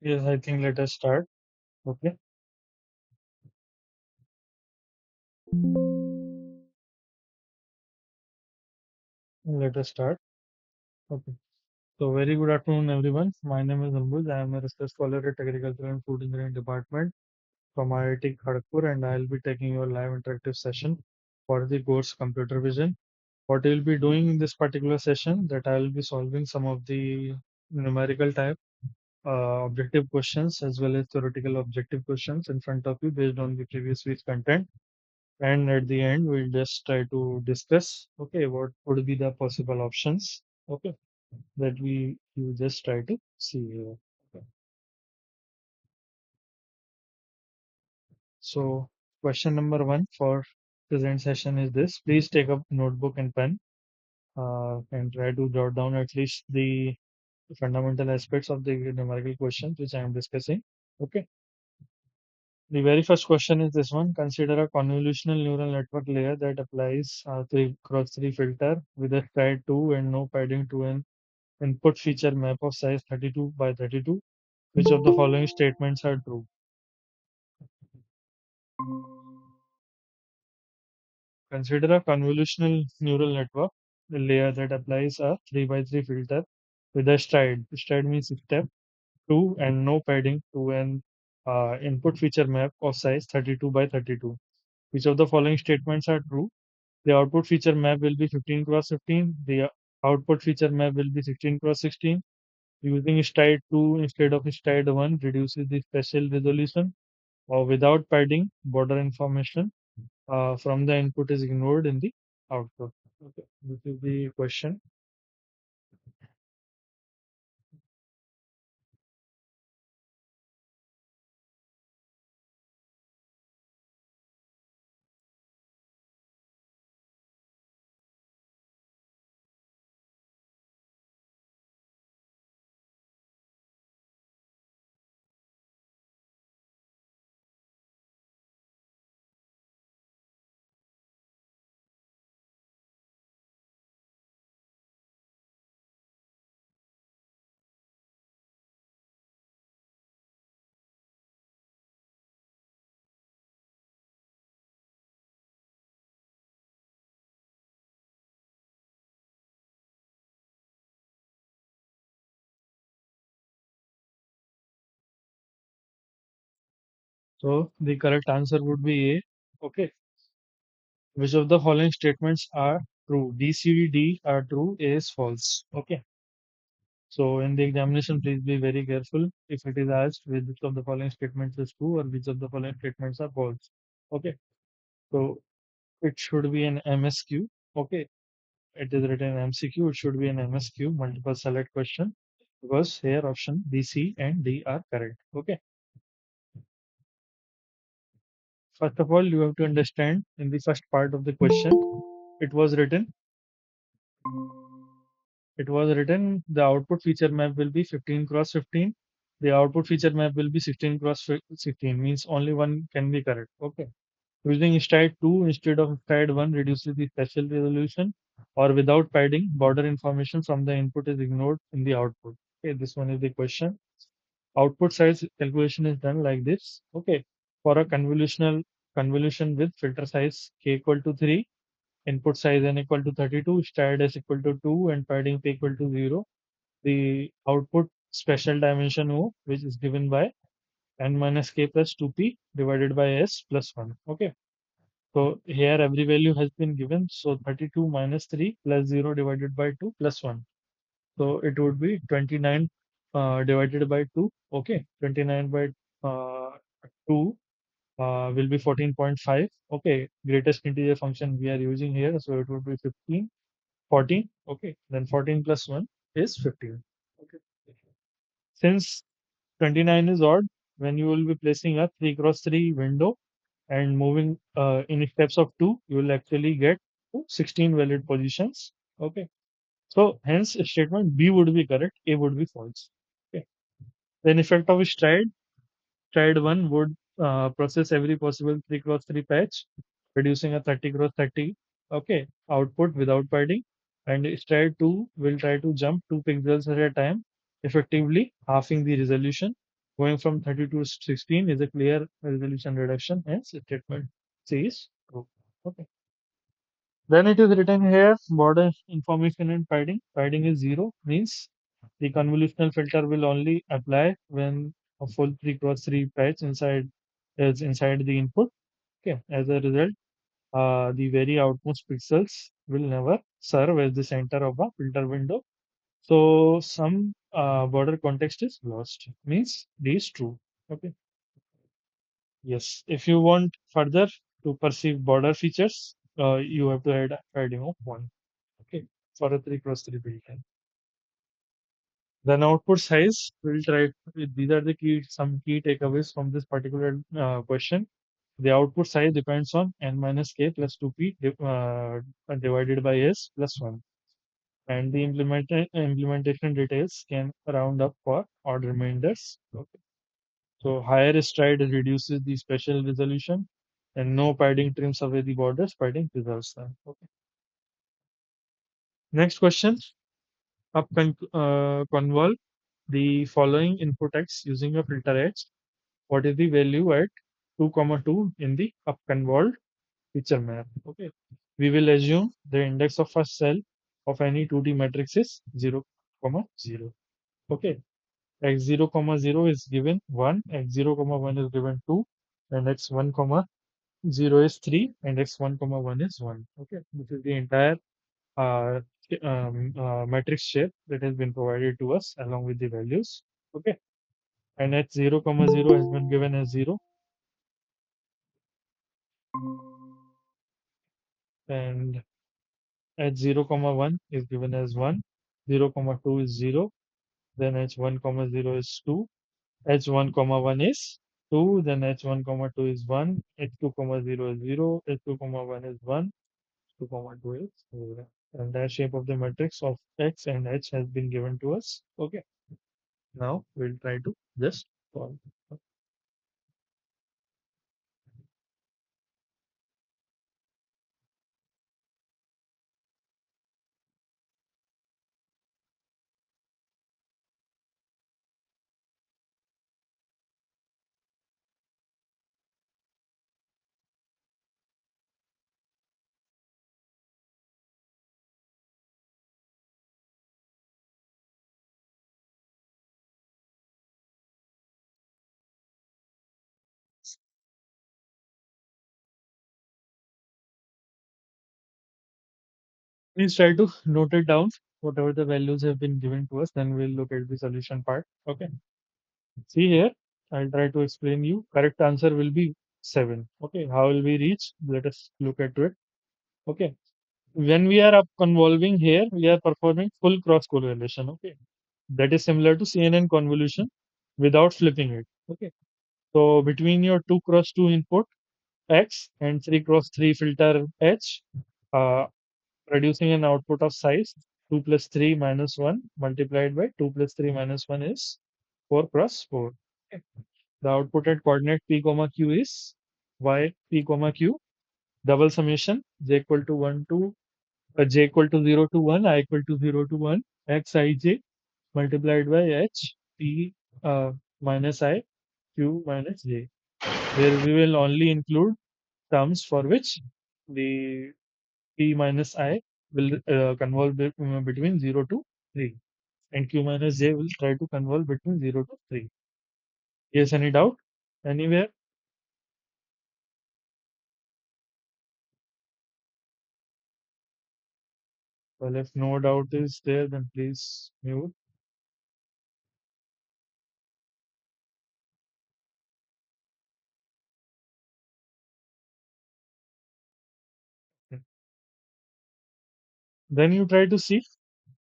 Yes, I think let us start. Okay, let us start. Okay. So very good afternoon, everyone. My name is Ambuj. I am a research scholar at Agriculture and Food Engineering Department from IIT Kharagpur, and I will be taking your live interactive session for the course Computer Vision. What we will be doing in this particular session, that I will be solving some of the numerical type objective questions as well as theoretical objective questions in front of you based on the previous week's content. And at the end, we'll just try to discuss, okay, what would be the possible options, okay, that we you just try to see here. Okay. So, question number one for present session is this. Please take up notebook and pen and try to jot down at least the fundamental aspects of the numerical questions which I am discussing. Okay. The very first question is this one. Consider a convolutional neural network layer that applies 3 cross 3 filter with a stride 2 and no padding to an input feature map of size 32 by 32. Which of the following statements are true? Consider a convolutional neural network layer that applies a 3 by 3 filter with a stride. Stride means step 2 and no padding to an input feature map of size 32 by 32. Which of the following statements are true? The output feature map will be 15 cross 15. The output feature map will be 16 cross 16. Using stride 2 instead of stride 1 reduces the spatial resolution, or without padding, border information from the input is ignored in the output. Okay, this is the question. So the correct answer would be A. Okay. Which of the following statements are true? B, C, D are true. A is false. Okay. So in the examination, please be very careful if it is asked which of the following statements is true or which of the following statements are false. Okay. So it should be an MSQ. Okay. It is written MCQ. It should be an MSQ, multiple select question, because here option B, C, and D are correct. Okay. First of all, you have to understand in the first part of the question, it was written, the output feature map will be 15 cross 15. The output feature map will be 16 cross 16, means only one can be correct. Okay. Using stride 2 instead of stride 1 reduces the spatial resolution, or without padding, border information from the input is ignored in the output. Okay, this one is the question. Output size calculation is done like this. Okay, for a convolutional convolution with filter size k equal to 3, input size n equal to 32, stride s equal to 2, and padding p equal to 0. The output special dimension O, which is given by n minus k plus 2p divided by s plus 1. Okay. So here every value has been given. So 32 minus 3 plus 0 divided by 2 plus 1. So it would be 29 divided by 2. Okay. 29 by 2 will be 14.5. Okay. Greatest integer function we are using here. So it would be 15, 14. Okay. Then 14 plus 1 is 15. Okay. Since 29 is odd, when you will be placing a 3 cross 3 window and moving in steps of 2, you will actually get to 16 valid positions. Okay. So hence statement B would be correct, A would be false. Okay. Then effect of stride 1 would process every possible 3 cross 3 patch, producing a 30 cross 30 okay output without padding. And stride 2 will try to jump 2 pixels at a time, effectively halving the resolution. Going from 32 to 16 is a clear resolution reduction, hence statement C is true. Okay. Then it is written here border information and padding. Padding is 0 means the convolutional filter will only apply when a full 3 cross 3 patch inside is inside the input. Okay. As a result, the very outmost pixels will never serve as the center of a filter window. So some border context is lost. Means D is true. Okay. Yes. If you want further to perceive border features, you have to add padding of 1. Okay. For a 3 cross 3 build time. Then output size, we'll try. These are the some key takeaways from this particular question. The output size depends on n minus k plus 2p divided by s plus 1. And the implementation details can round up for odd remainders. Okay. So higher stride reduces the spatial resolution, and no padding trims away the borders. Padding preserves them. Okay. Next question. Convolve the following input x using a filter h. What is the value at 2 comma 2 in the upconvolved feature map? Okay. We will assume the index of first cell of any 2D matrix is 0 comma 0. Okay. X0 comma 0 is given 1, x0 comma 1 is given 2, and x1 comma 0 is 3, and x1 comma 1 is 1. Okay. This is the entire uh, matrix shape that has been provided to us along with the values. Okay. And h 0 comma 0 has been given as 0, and h 0 comma 1 is given as 1, 0 comma 2 is 0, then h1 comma 0 is 2, h1 comma 1 is 2, then h1 comma 2 is 1, h2 comma 0 is 0, h2 comma 1 is 1, 2 comma 2 is 0. And the shape of the matrix of x and h has been given to us. Okay. Now we'll try to just solve. Please try to note it down, whatever the values have been given to us, then we'll look at the solution part. Okay. See here, I'll try to explain you. Correct answer will be 7. Okay. How will we reach? Let us look at it. Okay. When we are up convolving here, we are performing full cross correlation. Okay. That is similar to CNN convolution without flipping it. Okay. So between your 2 cross 2 input X and 3 cross 3 filter H, uh, producing an output of size 2 plus 3 minus 1 multiplied by 2 plus 3 minus 1 is 4 cross 4. Okay. The output at coordinate p comma q is y p comma q double summation j equal to 1 to j equal to 0 to 1, I equal to 0 to 1, x I j multiplied by h p minus I q minus j. Where we will only include terms for which the p minus I will convolve between 0 to 3, and q minus j will try to convolve between 0 to 3. Yes, any doubt? Anywhere? Well, if no doubt is there, then please mute. Then you try to see,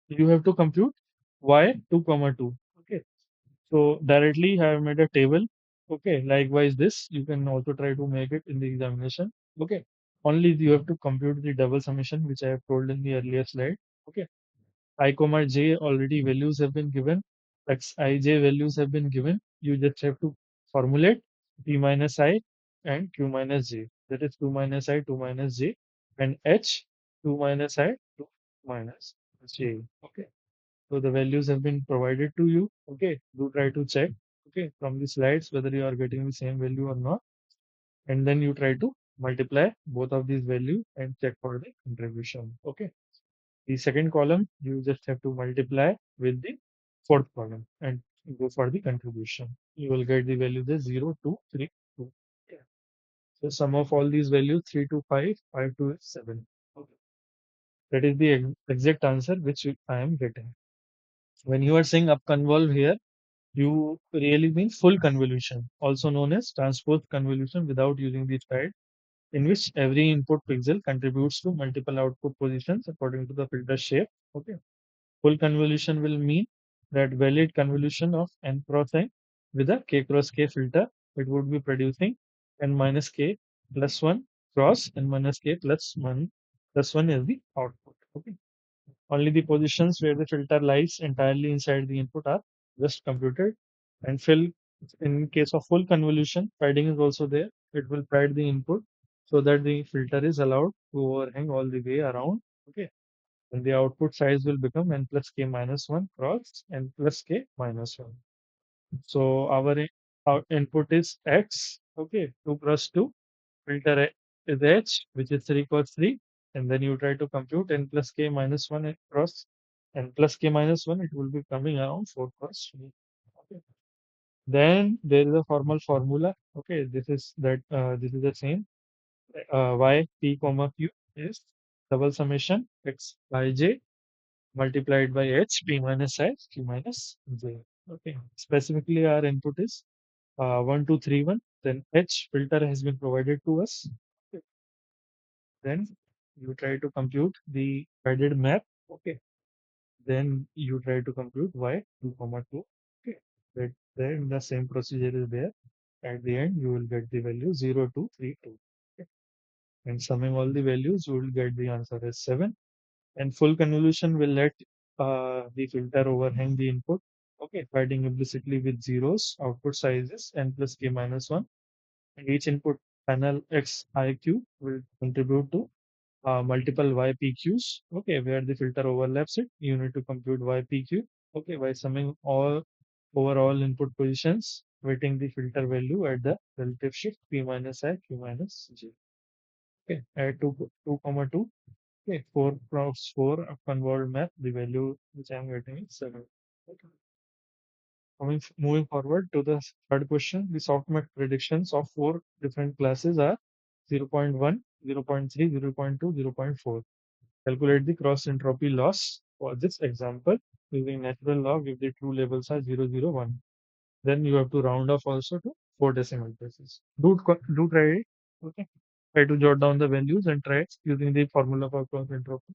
you have to compute y 2 comma 2. Okay. So directly I have made a table. Okay. Likewise, this you can also try to make it in the examination. Okay. Only you have to compute the double summation, which I have told in the earlier slide. Okay. I comma j already values have been given. X I j values have been given. You just have to formulate p minus I and q minus j. That is 2 minus I, 2 minus j, and h 2 minus I, 2 minus j. Okay. So the values have been provided to you. Okay. Do try to check. okay, from the slides, whether you are getting the same value or not. And then you try to multiply both of these value and check for the contribution. Okay. The second column, you just have to multiply with the fourth column and go for the contribution. You will get the value the 0, 2, 3, 2. Yeah. So sum of all these values 3 to 5, 5 to 7. Okay. That is the exact answer which I am getting. When you are saying upconvolve here, you really mean full convolution, also known as transposed convolution without using the stride, in which every input pixel contributes to multiple output positions according to the filter shape. Okay. Full convolution will mean that valid convolution of n cross n with a k cross k filter, it would be producing n minus k plus 1 cross n minus k plus 1 is the output. Okay. Only the positions where the filter lies entirely inside the input are just computed. And fill in case of full convolution, padding is also there. It will pad the input so that the filter is allowed to overhang all the way around. Okay. And the output size will become n plus k minus 1 cross n plus k minus 1. So our input is x, okay, 2 cross 2. Filter is h, which is 3 cross 3. And then you try to compute n plus k minus 1 cross n plus k minus 1, it will be coming around 4 cross 3. Okay. Then there is a formal formula. Okay, this is the same. Y p comma q is double summation x by j multiplied by h p minus I q minus j. Okay. Specifically, our input is 1231. Then h filter has been provided to us. Okay. Then you try to compute the guided map. Okay. Then you try to compute y 2 comma 2. Okay. Then the same procedure is there. At the end, you will get the value 0232. Okay. And summing all the values, you will get the answer as 7. And full convolution will let the filter overhang the input. Okay, padding implicitly with zeros, output sizes n plus k minus 1. And each input panel xiq will contribute to multiple ypqs. Okay, where the filter overlaps it, you need to compute ypq. Okay, by summing all overall input positions, weighting the filter value at the relative shift p minus I q minus j. Okay, at 2 comma 2. Okay, 4 cross 4 of convolved map, the value which I am getting is 7. Okay. Moving forward to the third question, the softmax predictions of four different classes are 0.1, 0.3, 0.2, 0.4. Calculate the cross entropy loss for this example using natural log if the true labels are 0, 0, 1. Then you have to round off also to 4 decimal places. Do try it. Okay. Try to jot down the values and try it using the formula for cross entropy.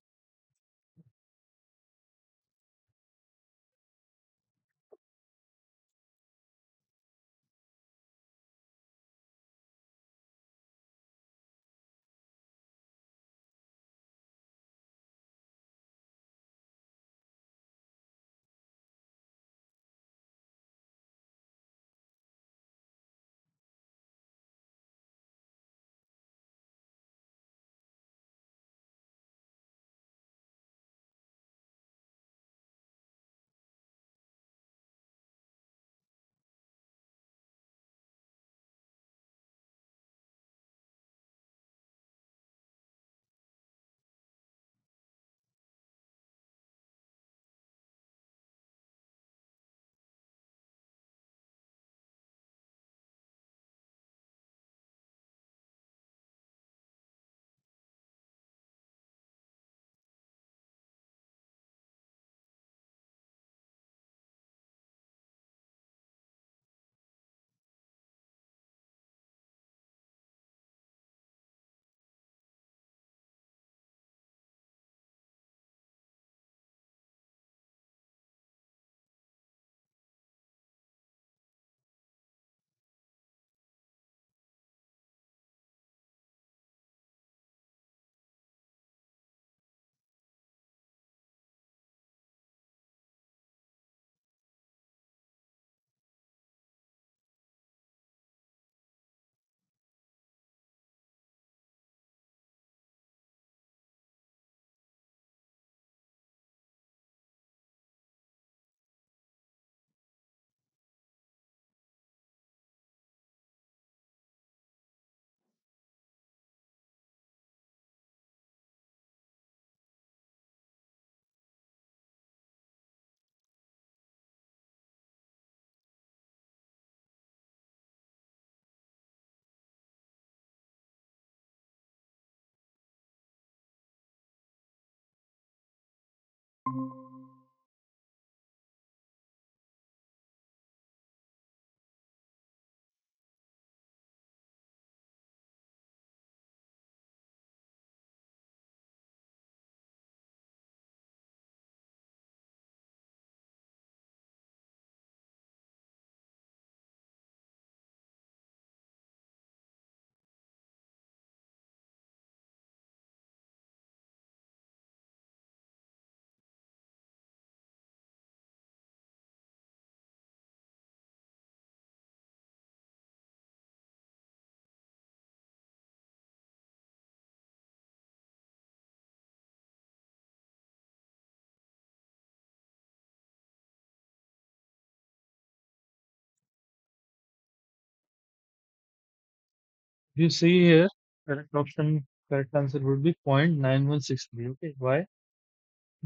You see here, correct option, correct answer would be 0.9163. Okay, why?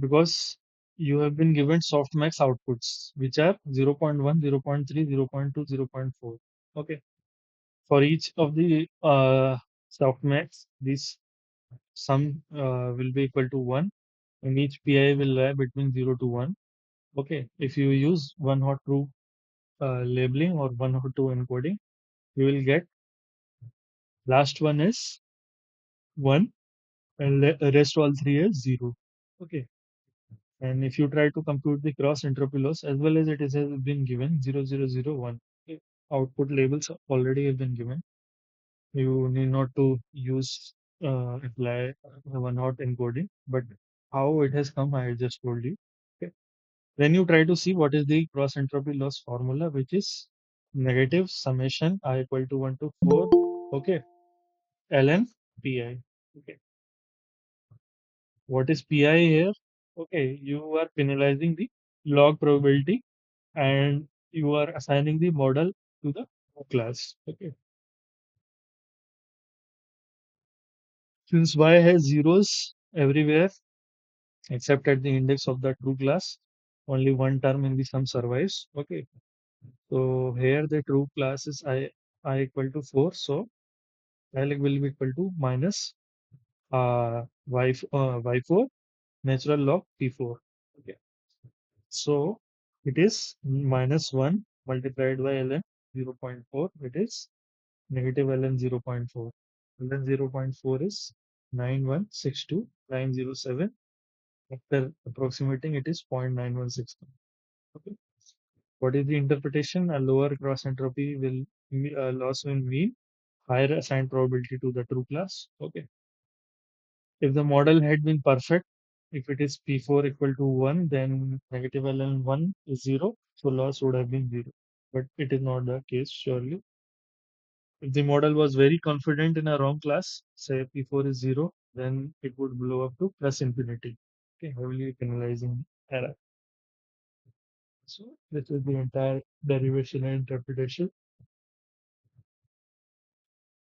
Because you have been given softmax outputs, which are 0.1, 0.3, 0.2, 0.4. Okay, for each of the softmax, this sum will be equal to 1, and each pi will lie between 0 to 1. Okay, if you use one hot true labeling or one hot two encoding, you will get last one is 1 and rest all three is 0. Okay, and if you try to compute the cross entropy loss as well as it is has been given 0001. Okay, output labels already have been given. You need not to use apply one hot encoding, but how it has come, I just told you. Okay. Then you try to see what is the cross entropy loss formula, which is negative summation I equal to 1 to 4. Okay, ln pi. Okay, what is pi here? Okay, you are penalizing the log probability and you are assigning the model to the class. Okay, since y has zeros everywhere except at the index of the true class, only one term in the sum survives. Okay, so here the true class is I equal to 4, so L will be equal to minus y4 natural log p4. Okay, so it is minus 1 multiplied by ln 0.4. It is negative ln 0.4. Ln 0.4 is 9162907. After approximating, it is 0.9161. Okay. What is the interpretation? A lower cross entropy will loss will mean higher assigned probability to the true class. Okay. If the model had been perfect, if it is P4 equal to 1, then negative ln 1 is 0. So loss would have been 0. But it is not the case, surely. If the model was very confident in a wrong class, say P4 is 0, then it would blow up to plus infinity. Okay, heavily penalizing error. So this is the entire derivation and interpretation.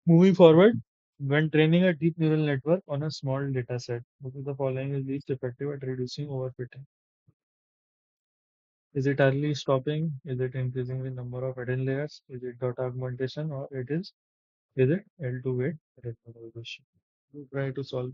Moving forward, when training a deep neural network on a small data set, which of the following is least effective at reducing overfitting? Is it early stopping? Is it increasing the number of hidden layers? Is it dot augmentation or is it L2 weight recognition? You try to solve.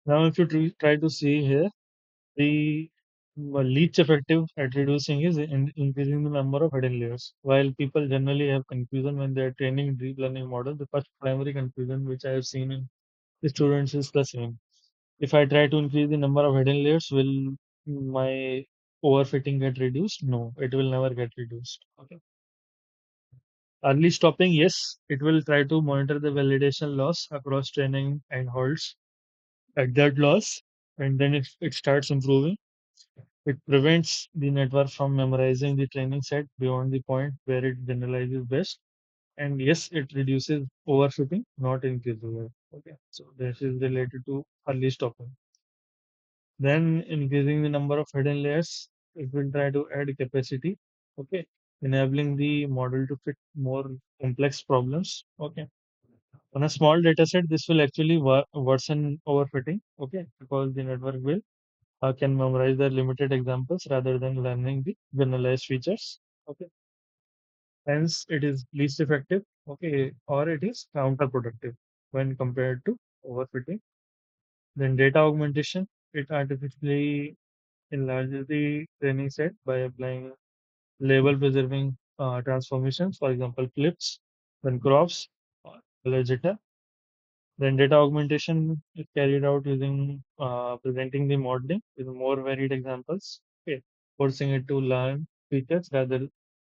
Now, if you try to see here, the least effective at reducing is increasing the number of hidden layers. While people generally have confusion when they are training deep learning models, the first primary confusion which I have seen in the students is the same. If I try to increase the number of hidden layers, will my overfitting get reduced? No, it will never get reduced. Okay. Early stopping, yes, it will try to monitor the validation loss across training and holds at that loss, and then if it starts improving, it prevents the network from memorizing the training set beyond the point where it generalizes best. And yes, it reduces overfitting, not increases it. Okay, so this is related to early stopping. Then increasing the number of hidden layers, it will try to add capacity. Okay, enabling the model to fit more complex problems. Okay, on a small data set, this will actually worsen overfitting. Okay, because the network will can memorize the limited examples rather than learning the generalized features. Okay, hence it is least effective. Okay, or it is counterproductive when compared to overfitting. Then data augmentation, it artificially enlarges the training set by applying label preserving transformations, for example, flips, then crops, color jitter. Then data augmentation is carried out using presenting the modeling with more varied examples, okay, forcing it to learn features rather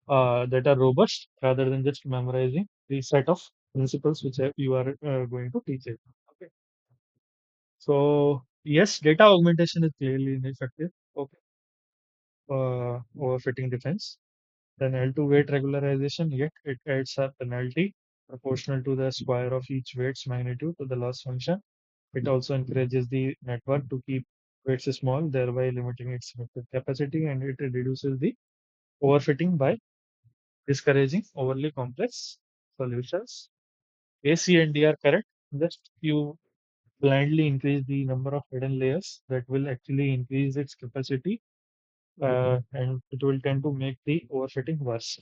that are robust rather than just memorizing the set of principles which you are going to teach it. Okay, so yes, data augmentation is clearly ineffective. Okay, overfitting defense. Then L2 weight regularization, yet it adds a penalty proportional to the square of each weight's magnitude to the loss function. It also encourages the network to keep weights small, thereby limiting its effective capacity, and it reduces the overfitting by discouraging overly complex solutions. A, C, and D are correct. Just you blindly increase the number of hidden layers that will actually increase its capacity, and it will tend to make the overfitting worse.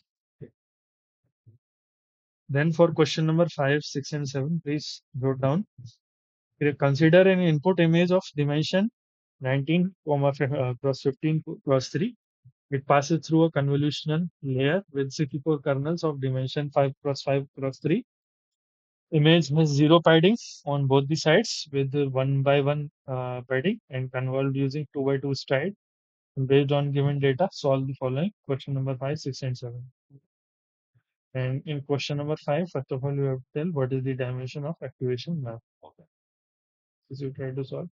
Then for question number 5, 6, and 7, please note down. Consider an input image of dimension 19, cross 15 cross 3. It passes through a convolutional layer with 64 kernels of dimension 5 cross 5 cross 3. Image has zero padding on both the sides with the 1 by 1 padding and convolved using 2 by 2 stride. And based on given data, solve the following question number 5, 6, and 7. And in question number 5, first of all, you have to tell what is the dimension of activation map. Okay. This you try to solve.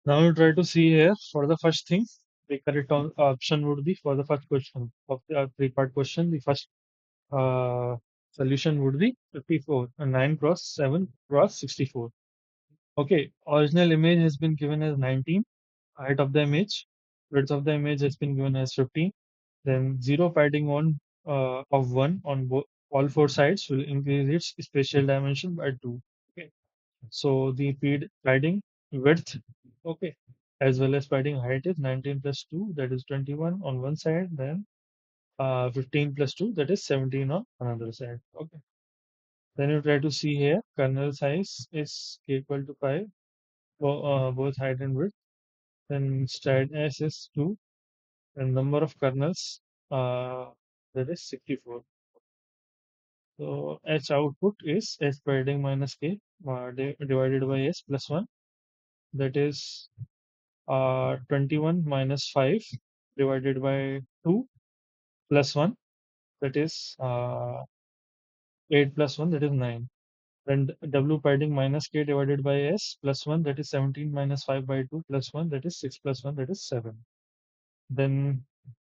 Now you try to see here for the first thing, the correct option would be for the first question of the three-part question. The first uh, solution would be 54, 9 cross 7 cross 64. Okay, original image has been given as 19, height of the image, width of the image has been given as 15. Then zero padding on of 1 on all four sides will increase its spatial dimension by 2. Okay. So the padding width, okay, as well as padding height is 19 plus 2, that is 21 on one side, then 15 plus 2, that is 17 on another side. Okay. Then you try to see here, kernel size is equal to 5, both height and width. Then stride S is 2, and number of kernels, that is 64. So H output is H padding minus K divided by S plus 1. That is 21 minus 5 divided by 2 plus 1. That is 8 plus 1. That is 9. Then W padding minus K divided by S plus 1. That is 17 minus 5 by 2 plus 1. That is 6 plus 1. That is 7. Then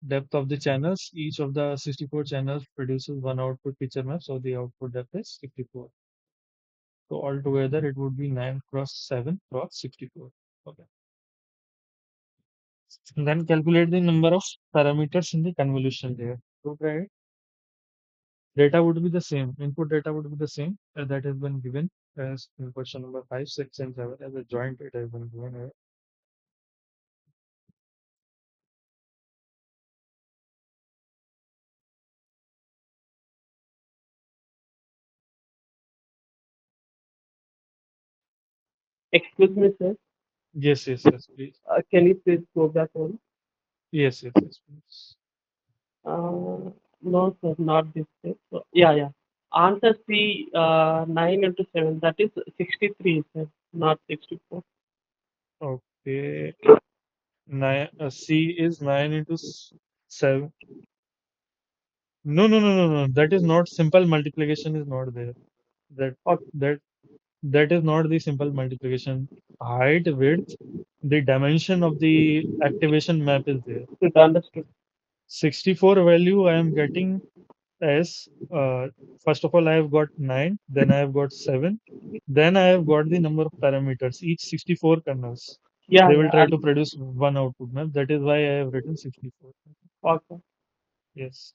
depth of the channels. Each of the 64 channels produces one output feature map. So the output depth is 64. So altogether it would be 9 cross 7 cross 64. Okay. And then calculate the number of parameters in the convolution layer. So right, data would be the same. Input data would be the same that has been given as in question number 5, 6, and 7 as a joint data has been given here. Excuse me, sir. Yes, yes, yes, please. Can you please go back on? Yes, yes, yes, please. No, sir, not this way. So, yeah, yeah. Answer C, 9 into 7, that is 63, sir, not 64. Okay. C is 9 into 7. No, no, no, no, no. That is not simple multiplication is not there. That Okay, that that is not the simple multiplication. Height, width, the dimension of the activation map is there. good, understood. 64 value I am getting as first of all I have got 9, then I have got 7, then I have got the number of parameters, each 64 kernels. Yeah, They yeah, will try to produce one output map. That is why I have written 64. okay. Yes.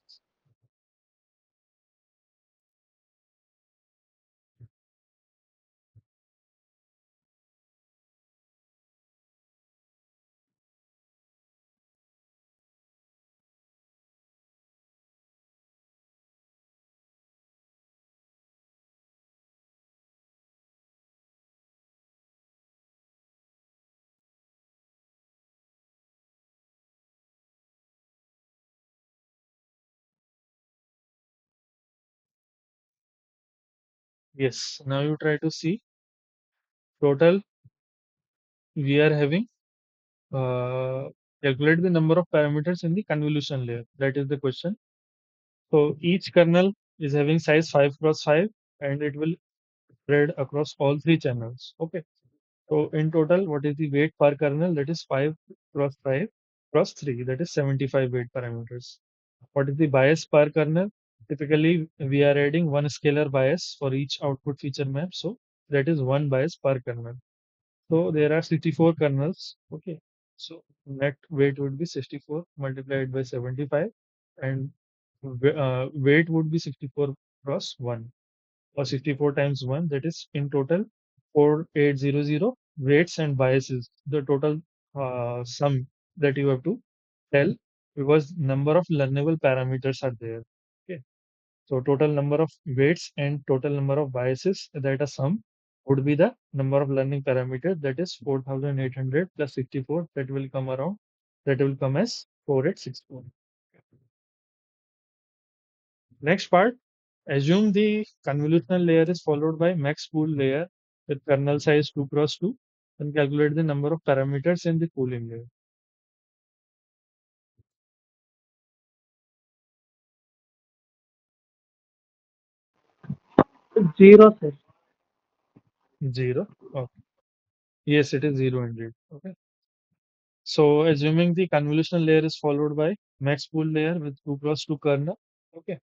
Yes. Now you try to see total we are having calculate the number of parameters in the convolution layer. That is the question. So each kernel is having size 5 cross 5 and it will spread across all three channels. Okay. So in total, what is the weight per kernel? That is 5 cross 5 cross 3. That is 75 weight parameters. What is the bias per kernel? Typically, we are adding one scalar bias for each output feature map. So that is one bias per kernel. So there are 64 kernels. Okay. So net weight would be 64 multiplied by 75 and weight would be 64 cross 1 or 64 times 1. That is in total 4800 weights and biases. The total sum that you have to tell because number of learnable parameters are there. Okay. So total number of weights and total number of biases that are sum would be the number of learning parameters that is 4800 plus 64 that will come around that will come as 4864. Next part, assume the convolutional layer is followed by max pool layer with kernel size 2 cross 2 and calculate the number of parameters in the pooling layer. 0, sir. 0. Okay. Yes, it is 0 indeed. Okay. So assuming the convolutional layer is followed by max pool layer with 2 cross 2 kernel. Okay.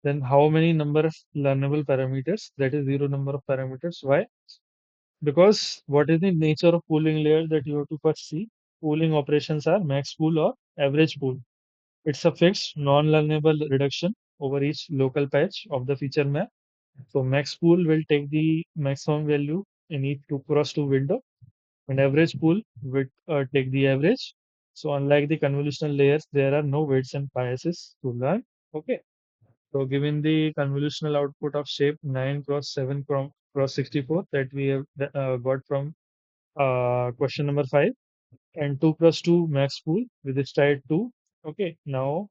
Then how many number of learnable parameters? That is 0 number of parameters. Why? Because what is the nature of pooling layer that you have to first see? Pooling operations are max pool or average pool. It's a fixed non-learnable reduction over each local patch of the feature map. So max pool will take the maximum value in each 2 cross 2 window and average pool will take the average. So unlike the convolutional layers, there are no weights and biases to learn. Okay. So given the convolutional output of shape 9 cross 7 cross 64 that we have got from question number 5 and 2 cross 2 max pool with its type 2. Okay. Now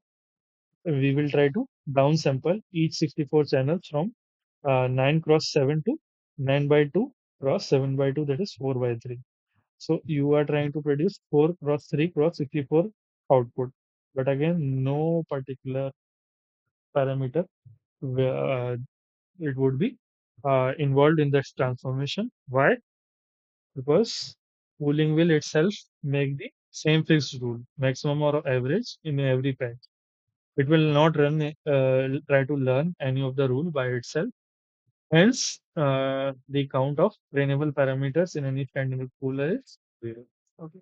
we will try to downsample each 64 channels from 9 cross 7 to 9 by 2 cross 7 by 2, that is 4 by 3. So you are trying to produce 4 cross 3 cross 64 output. But again, no particular parameter where it would be involved in this transformation. Why? Because pooling will itself make the same fixed rule, maximum or average in every patch. It will not try to learn any of the rule by itself. Hence, the count of trainable parameters in any standard pooler is zero. Okay.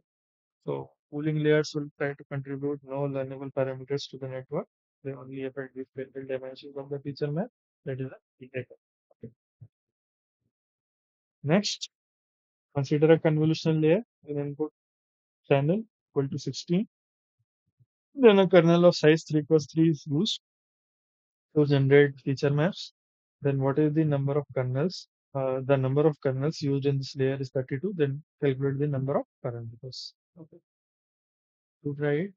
So pooling layers will try to contribute no learnable parameters to the network. They only affect the spatial dimensions of the feature map. That is a detail. Okay. Next, consider a convolutional layer in input channel equal to 16. Then a kernel of size 3 cross 3 is used to generate feature maps. Then what is the number of kernels? The number of kernels used in this layer is 32. Then calculate the number of parameters. Okay. To try it,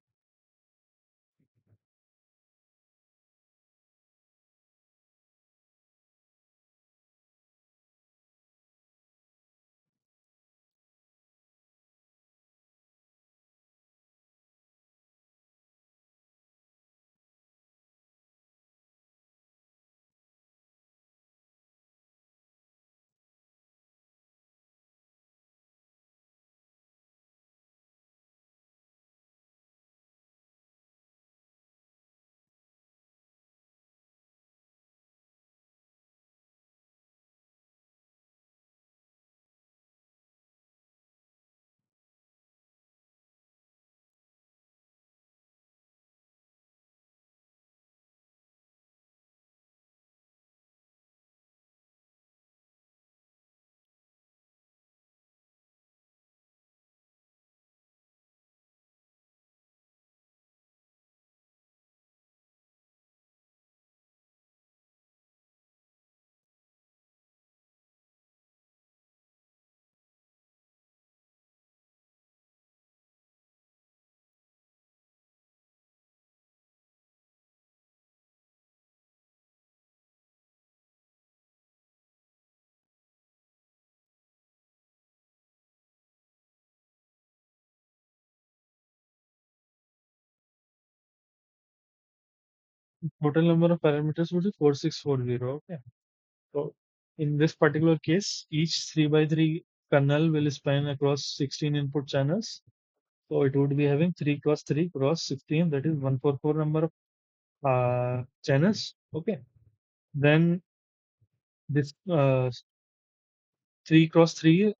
total number of parameters would be 4640. Okay. So in this particular case, each 3 by 3 kernel will span across 16 input channels. So it would be having 3 cross 3 cross 16, that is 144 number of channels. Okay. Then this 3 cross 3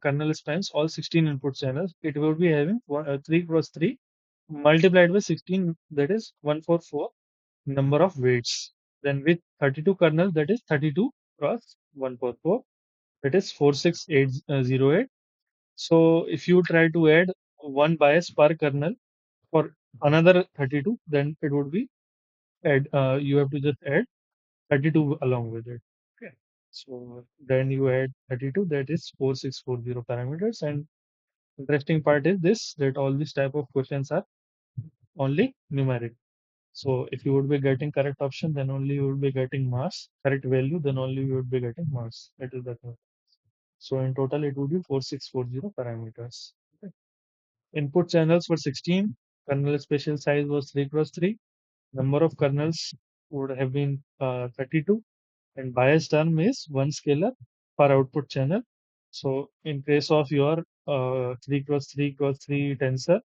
kernel spans all 16 input channels. It would be having 3 cross 3 multiplied by 16, that is 144 number of weights. Then with 32 kernels, that is 32 cross 144, that is 46808. So if you try to add one bias per kernel for another 32, then it would be you have to just add 32 along with it. Okay. So then you add 32, that is 4640 parameters. And interesting part is this, that all these type of questions are only numeric. So if you would be getting correct option, then only you would be getting mass, correct value, then only you would be getting mass. That is the thing. So in total, it would be 4640 parameters. Okay. Input channels were 16. Kernel spatial size was 3 cross 3. Number of kernels would have been 32. And bias term is one scalar per output channel. So in case of your 3 cross 3 cross 3 tensor,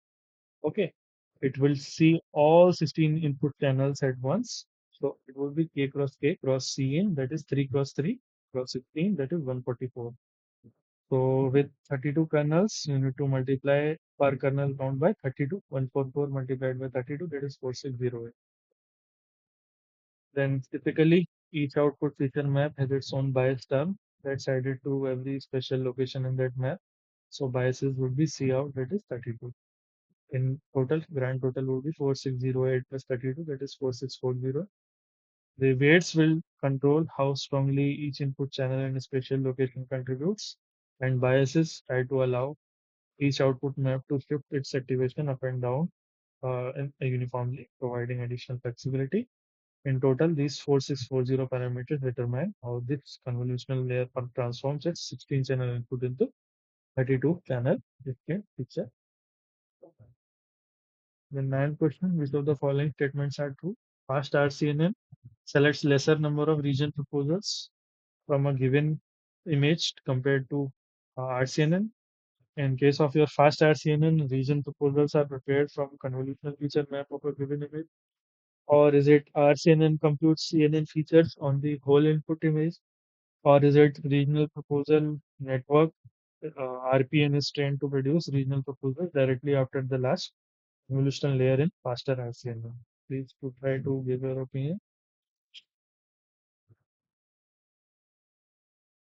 okay, it will see all 16 input channels at once. So it will be k cross c in, that is 3 cross 3 cross 16, that is 144. So with 32 kernels, you need to multiply per kernel count by 32. 144 multiplied by 32, that is 4608. Then typically each output feature map has its own bias term that's added to every special location in that map. So biases would be C out, that is 32. In total, grand total would be 4608 plus 32, that is 4640. The weights will control how strongly each input channel and spatial location contributes, and biases try to allow each output map to shift its activation up and down uniformly, providing additional flexibility. In total, these 4640 parameters determine how this convolutional layer transforms its 16 channel input into 32 channel distinct picture. The ninth question, which of the following statements are true? Fast RCNN selects lesser number of region proposals from a given image compared to RCNN. In case of your fast RCNN, region proposals are prepared from convolutional feature map of a given image. Or is it RCNN computes CNN features on the whole input image? Or is it regional proposal network? RPN is trained to produce regional proposals directly after the last convolutional layer in faster RCNN. Please to try to give your opinion.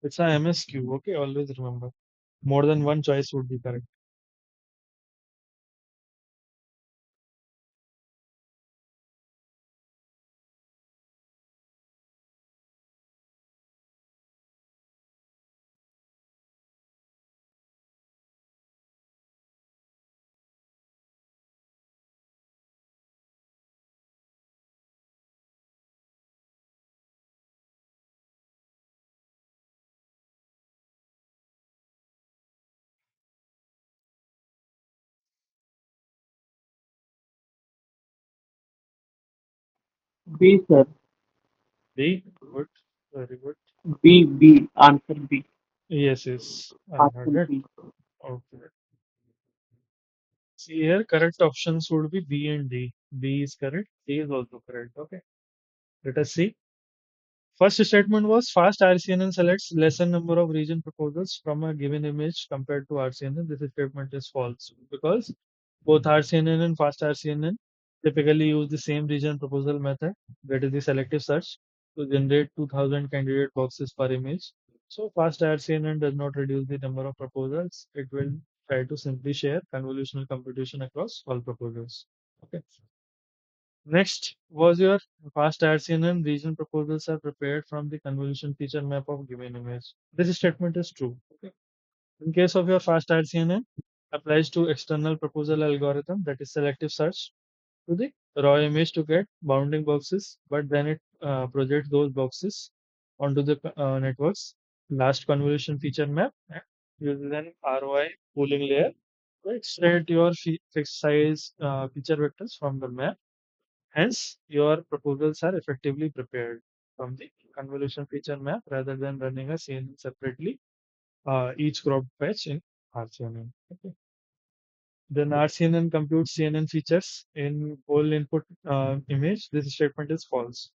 It's a MSQ. Okay, always remember. More than one choice would be correct. B, sir. B. Good. Very good. B. Answer B. Yes, yes. I heard Option it. B. Okay. See here, correct options would be B and D. B is correct. C is also correct. Okay. Let us see. First statement was fast RCNN selects lesser number of region proposals from a given image compared to RCNN. This statement is false because both RCNN and fast RCNN typically use the same region proposal method, that is the selective search, to generate 2000 candidate boxes per image. So fast RCNN does not reduce the number of proposals. It will try to simply share convolutional computation across all proposals. Okay. Next was your fast RCNN region proposals are prepared from the convolution feature map of given image. This statement is true. Okay. In case of your fast RCNN, applies to external proposal algorithm, that is selective search, to the raw image to get bounding boxes, but then it projects those boxes onto the network's last convolution feature map and uses an ROI pooling layer to extract your fixed size feature vectors from the map. Hence, your proposals are effectively prepared from the convolution feature map rather than running a CNN separately, each crop patch in RCNN. Okay. Then RCNN computes CNN features in whole input image. This statement is false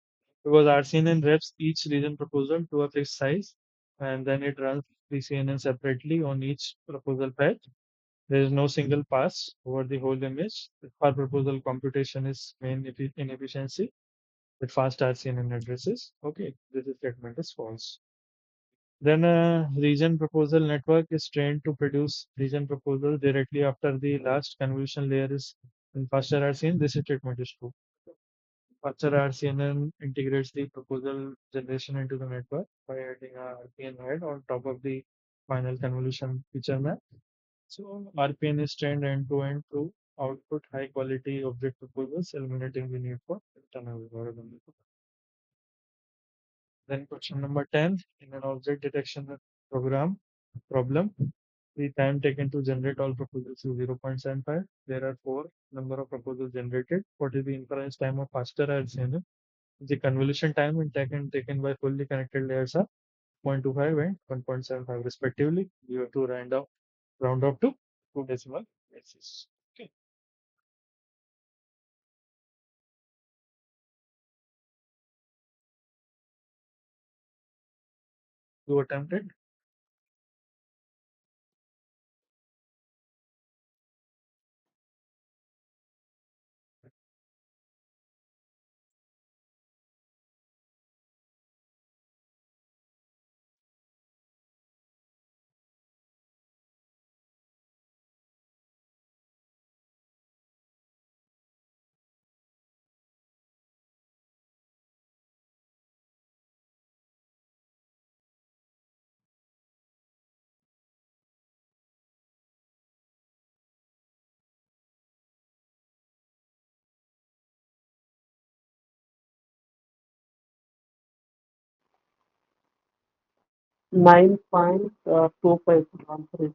because RCNN wraps each region proposal to a fixed size and then it runs the CNN separately on each proposal patch. There is no single pass over the whole image. The per proposal computation is main inefficiency with fast RCNN addresses. Okay, this statement is false. Then a region proposal network is trained to produce region proposal directly after the last convolution layer is in faster RCN. This statement is true. Faster RCNN integrates the proposal generation into the network by adding a RPN head on top of the final convolution feature map. So RPN is trained end to end to output high quality object proposals, eliminating the need for internal algorithm. Then question number 10, in an object detection program problem, the time taken to generate all proposals is 0.75. There are four number of proposals generated. What is the inference time of faster RCNN? The convolution time and taken by fully connected layers are 0.25 and 1.75 respectively. You have to round up to two decimal places. Okay, you attempted. 9.25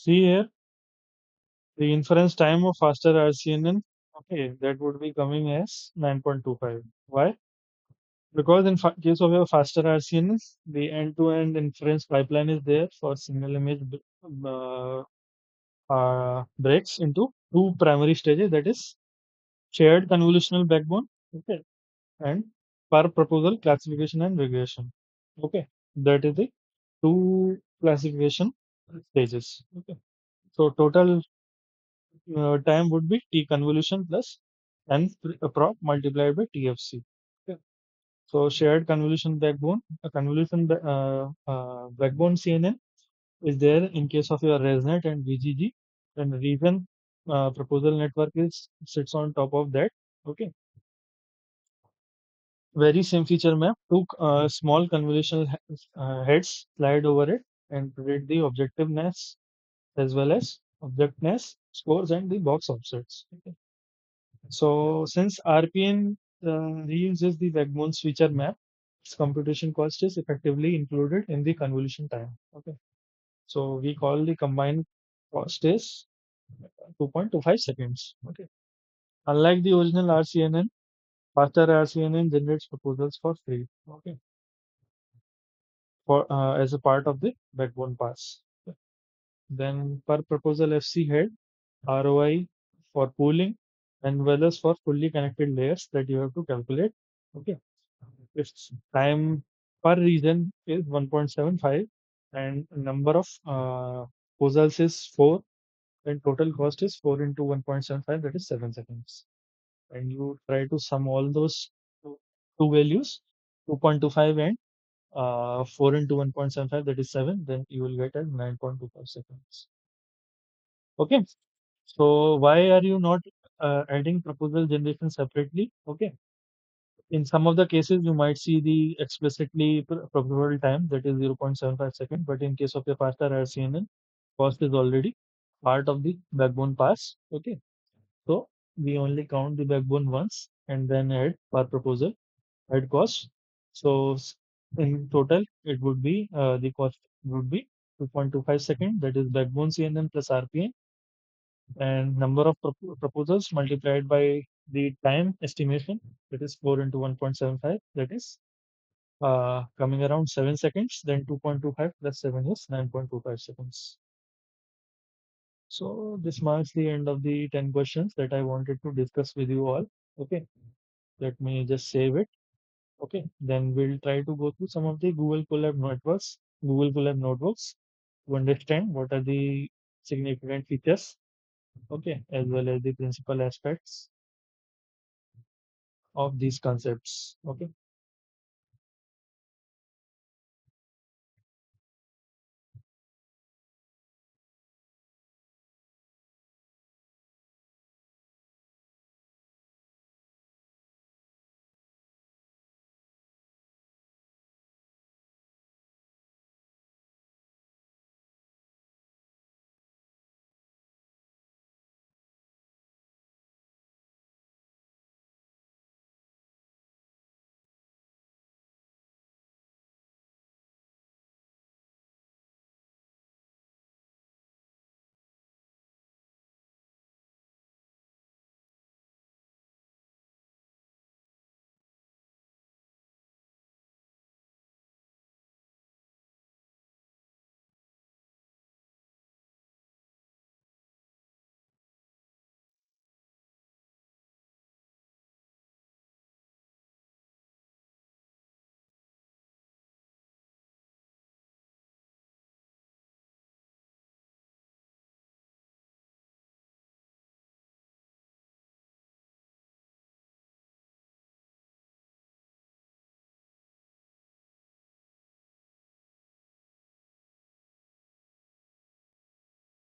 See here, the inference time of faster RCNN, okay, that would be coming as 9.25. Why? Because in case of your faster RCNN, the end-to-end inference pipeline is there for single image breaks into two primary stages, that is shared convolutional backbone, okay, and per proposal classification and regression. Okay, that is the two classification stages. Okay, so total time would be T convolution plus n prop multiplied by TFC. Okay. So shared convolution backbone, a backbone CNN is there in case of your ResNet and VGG, and region proposal network is sits on top of that. Okay, very same feature map. Two small convolutional heads slide over it and predict the objectiveness as well as objectness scores and the box offsets. Okay. So since RPN reuses the backbone's feature map, its computation cost is effectively included in the convolution time. Okay. So we call the combined cost is 2.25 seconds. Okay. Unlike the original RCNN, faster RCNN generates proposals for free. Okay. For as a part of the backbone pass. Okay. Then per proposal FC head, ROI for pooling, and whether for fully connected layers that you have to calculate. Okay. Its time per region is 1.75 and number of proposals is 4 and total cost is 4 into 1.75, that is 7 seconds. And you try to sum all those two values, 2.25 and 4 into 1.75, that is 7, then you will get at 9.25 seconds. Okay. So why are you not adding proposal generation separately? Okay. In some of the cases, you might see the explicitly proposal time, that is 0.75 second. But in case of your faster RCNN, cost is already part of the backbone pass. Okay. So we only count the backbone once and then add per proposal, add cost. So in total, it would be the cost would be 2.25 second. That is backbone CNN plus RPN and number of proposals multiplied by the time estimation, that is 4 into 1.75, that is coming around 7 seconds, then 2.25 plus 7 is 9.25 seconds. So this marks the end of the 10 questions that I wanted to discuss with you all. Okay, let me just save it. Okay, then we'll try to go through some of the Google Colab notebooks to understand what are the significant features, okay, as well as the principal aspects of these concepts. Okay.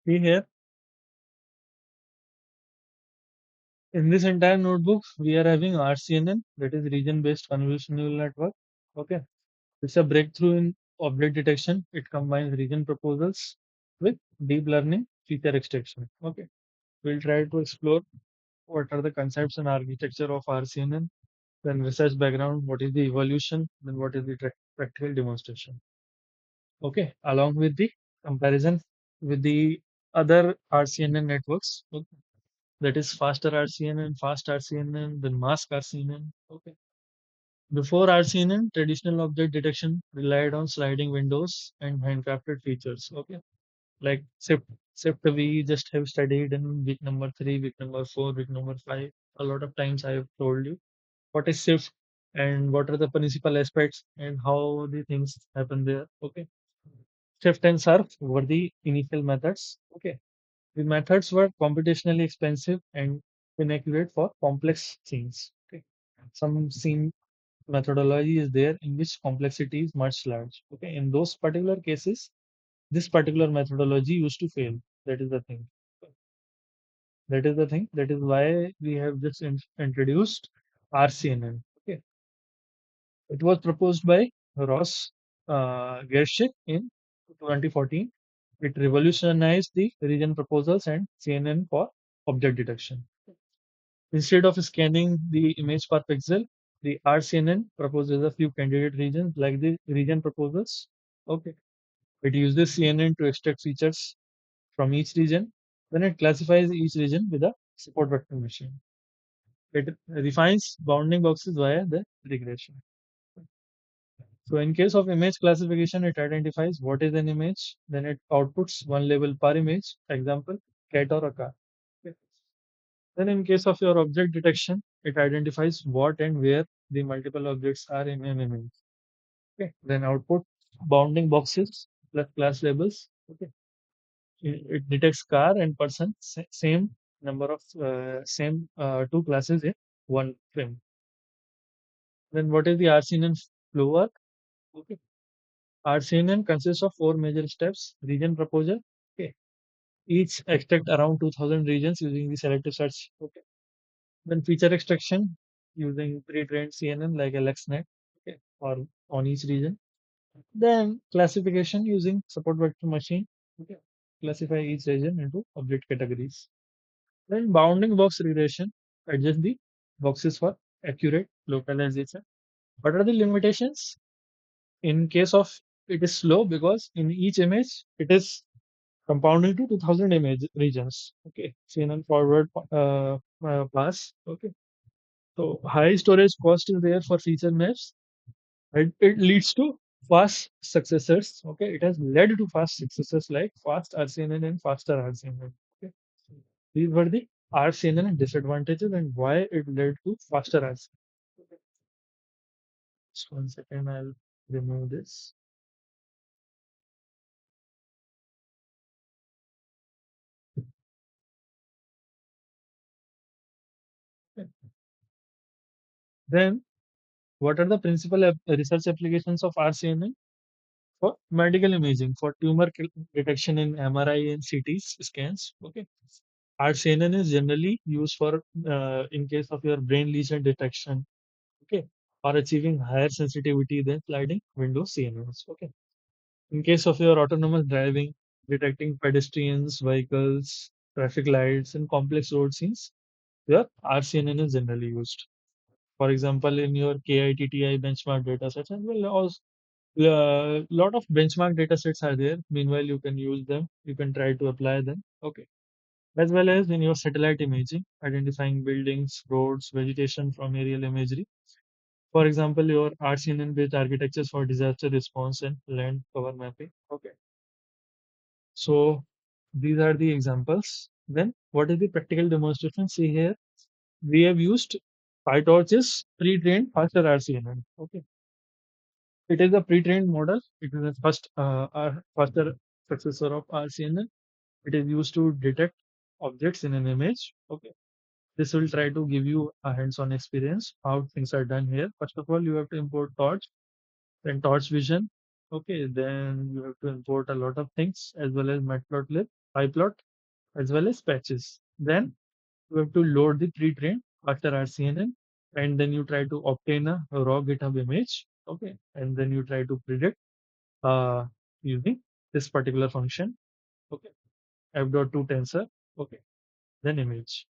See here, in this entire notebook, we are having RCNN, that is region-based convolutional neural network. Okay, it's a breakthrough in object detection. It combines region proposals with deep learning feature extraction. Okay, we'll try to explore what are the concepts and architecture of RCNN, then research background, what is the evolution, then what is the practical demonstration. Okay, along with the comparison with the other RCNN networks. Okay, that is faster RCNN, fast RCNN, then mask RCNN. Okay. Before RCNN, traditional object detection relied on sliding windows and handcrafted features. Okay. Like shift we just have studied in week number 3, week number 4, week number 5. A lot of times I have told you what is shift and what are the principal aspects and how the things happen there. Okay. Shift and surf were the initial methods. Okay. The methods were computationally expensive and inaccurate for complex scenes. Okay. Some scene methodology is there in which complexity is much large. Okay. In those particular cases, this particular methodology used to fail. That is the thing. That is the thing. That is why we have just introduced RCNN. Okay. It was proposed by Ross Gershik in 2014. It revolutionized the region proposals and CNN for object detection. Instead of scanning the image per pixel, the RCNN proposes a few candidate regions like the region proposals. Okay. It uses CNN to extract features from each region. Then it classifies each region with a support vector machine. It refines bounding boxes via the regression. So in case of image classification, it identifies what is an image, then it outputs one label per image, example, cat or a car. Okay. Then in case of your object detection, it identifies what and where the multiple objects are in an image. Okay. Then output bounding boxes plus class labels. Okay. It detects car and person, same number of same two classes in one frame. Then what is the RCNN flow work? Okay. RCNN consists of four major steps: region proposal. Okay. Each extract around 2000 regions using the selective search. Okay. Then feature extraction using pre-trained CNN like LXNet. Okay. Or on each region. Then classification using support vector machine. Okay. Classify each region into object categories. Then bounding box regression, adjust the boxes for accurate localization. What are the limitations? In case of it is slow because in each image it is compounding to 2000 image regions. Okay, CNN forward pass. Okay, so high storage cost is there for feature maps. It leads to fast successors. Okay, it has led to fast successors like fast RCNN and faster RCNN. Okay, these were the RCNN disadvantages and why it led to faster RCNN. Okay. Just 1 second, I'll remove this. Okay. Then, what are the principal research applications of RCNN? For medical imaging, for tumor detection in MRI and CT scans. Okay. RCNN is generally used for in case of your brain lesion detection. Okay. Or achieving higher sensitivity than sliding window CNNs. Okay. In case of your autonomous driving, detecting pedestrians, vehicles, traffic lights, and complex road scenes, your RCNN is generally used. For example, in your KITTI benchmark data sets, and well, also lot of benchmark data sets are there. Meanwhile, you can use them. You can try to apply them. Okay. As well as in your satellite imaging, identifying buildings, roads, vegetation from aerial imagery. For example, your RCNN-based architectures for disaster response and land cover mapping. Okay. So these are the examples. Then what is the practical demonstration? See here, we have used PyTorch's pre-trained faster RCNN. Okay. It is a pre-trained model. It is the first faster successor of RCNN. It is used to detect objects in an image. Okay. This will try to give you a hands-on experience how things are done here. First of all, you have to import torch, then torch vision. Okay, then you have to import a lot of things as well as matplotlib. pyplot, as well as patches. Then you have to load the pre-trained after RCNN, and then you try to obtain a raw GitHub image. Okay, and then you try to predict uh, using this particular function. Okay, f.to tensor. Okay, then image.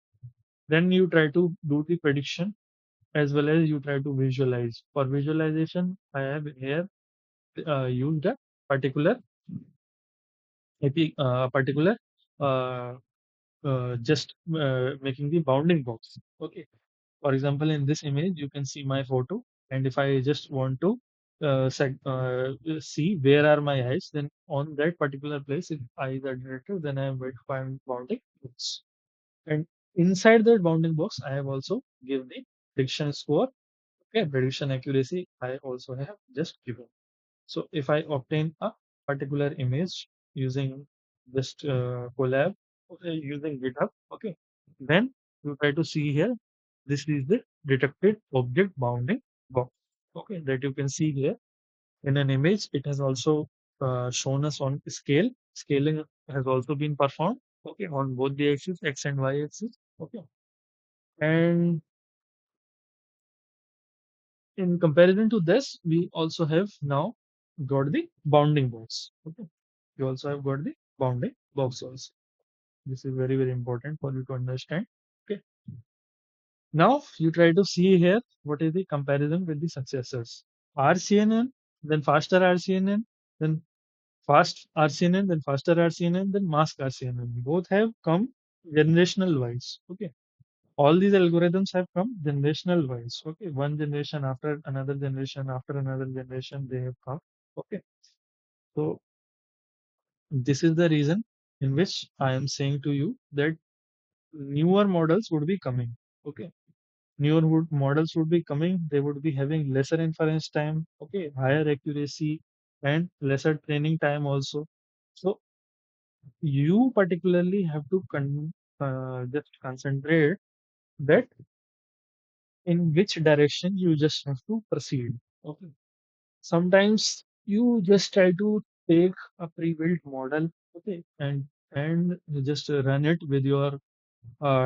Then you try to do the prediction as well as you try to visualize. For visualization, I have here used a particular particular uh, just making the bounding box. Okay. For example, in this image, you can see my photo, and if I just want to see where are my eyes, then on that particular place, if eyes are directed, then I am going to find bounding box. And inside that bounding box, I have also give the prediction score. Okay, prediction accuracy, I also have just given. So if I obtain a particular image using just collab, okay, using GitHub, okay, then you try to see here. This is the detected object bounding box. Okay, that you can see here in an image. It has also shown us on scale. Scaling has also been performed. Okay, on both the axis, x and y axis. Okay, and in comparison to this, we also have now got the bounding box. Okay, you also have got the bounding box also. This is very, very important for you to understand. Okay. Now you try to see here what is the comparison with the successors. RCNN, then faster RCNN, then fast RCNN, then faster RCNN, then mask RCNN. Both have come generational wise. Okay. All these algorithms have come generational wise. Okay. One generation after another generation, they have come. Okay. So this is the reason in which I am saying to you that newer models would be coming. Okay, models would be coming. They would be having lesser inference time. Okay, higher accuracy and lesser training time also. So you particularly have to just concentrate that in which direction you just have to proceed. Okay. Sometimes you just try to take a pre-built model, okay, and you just run it with your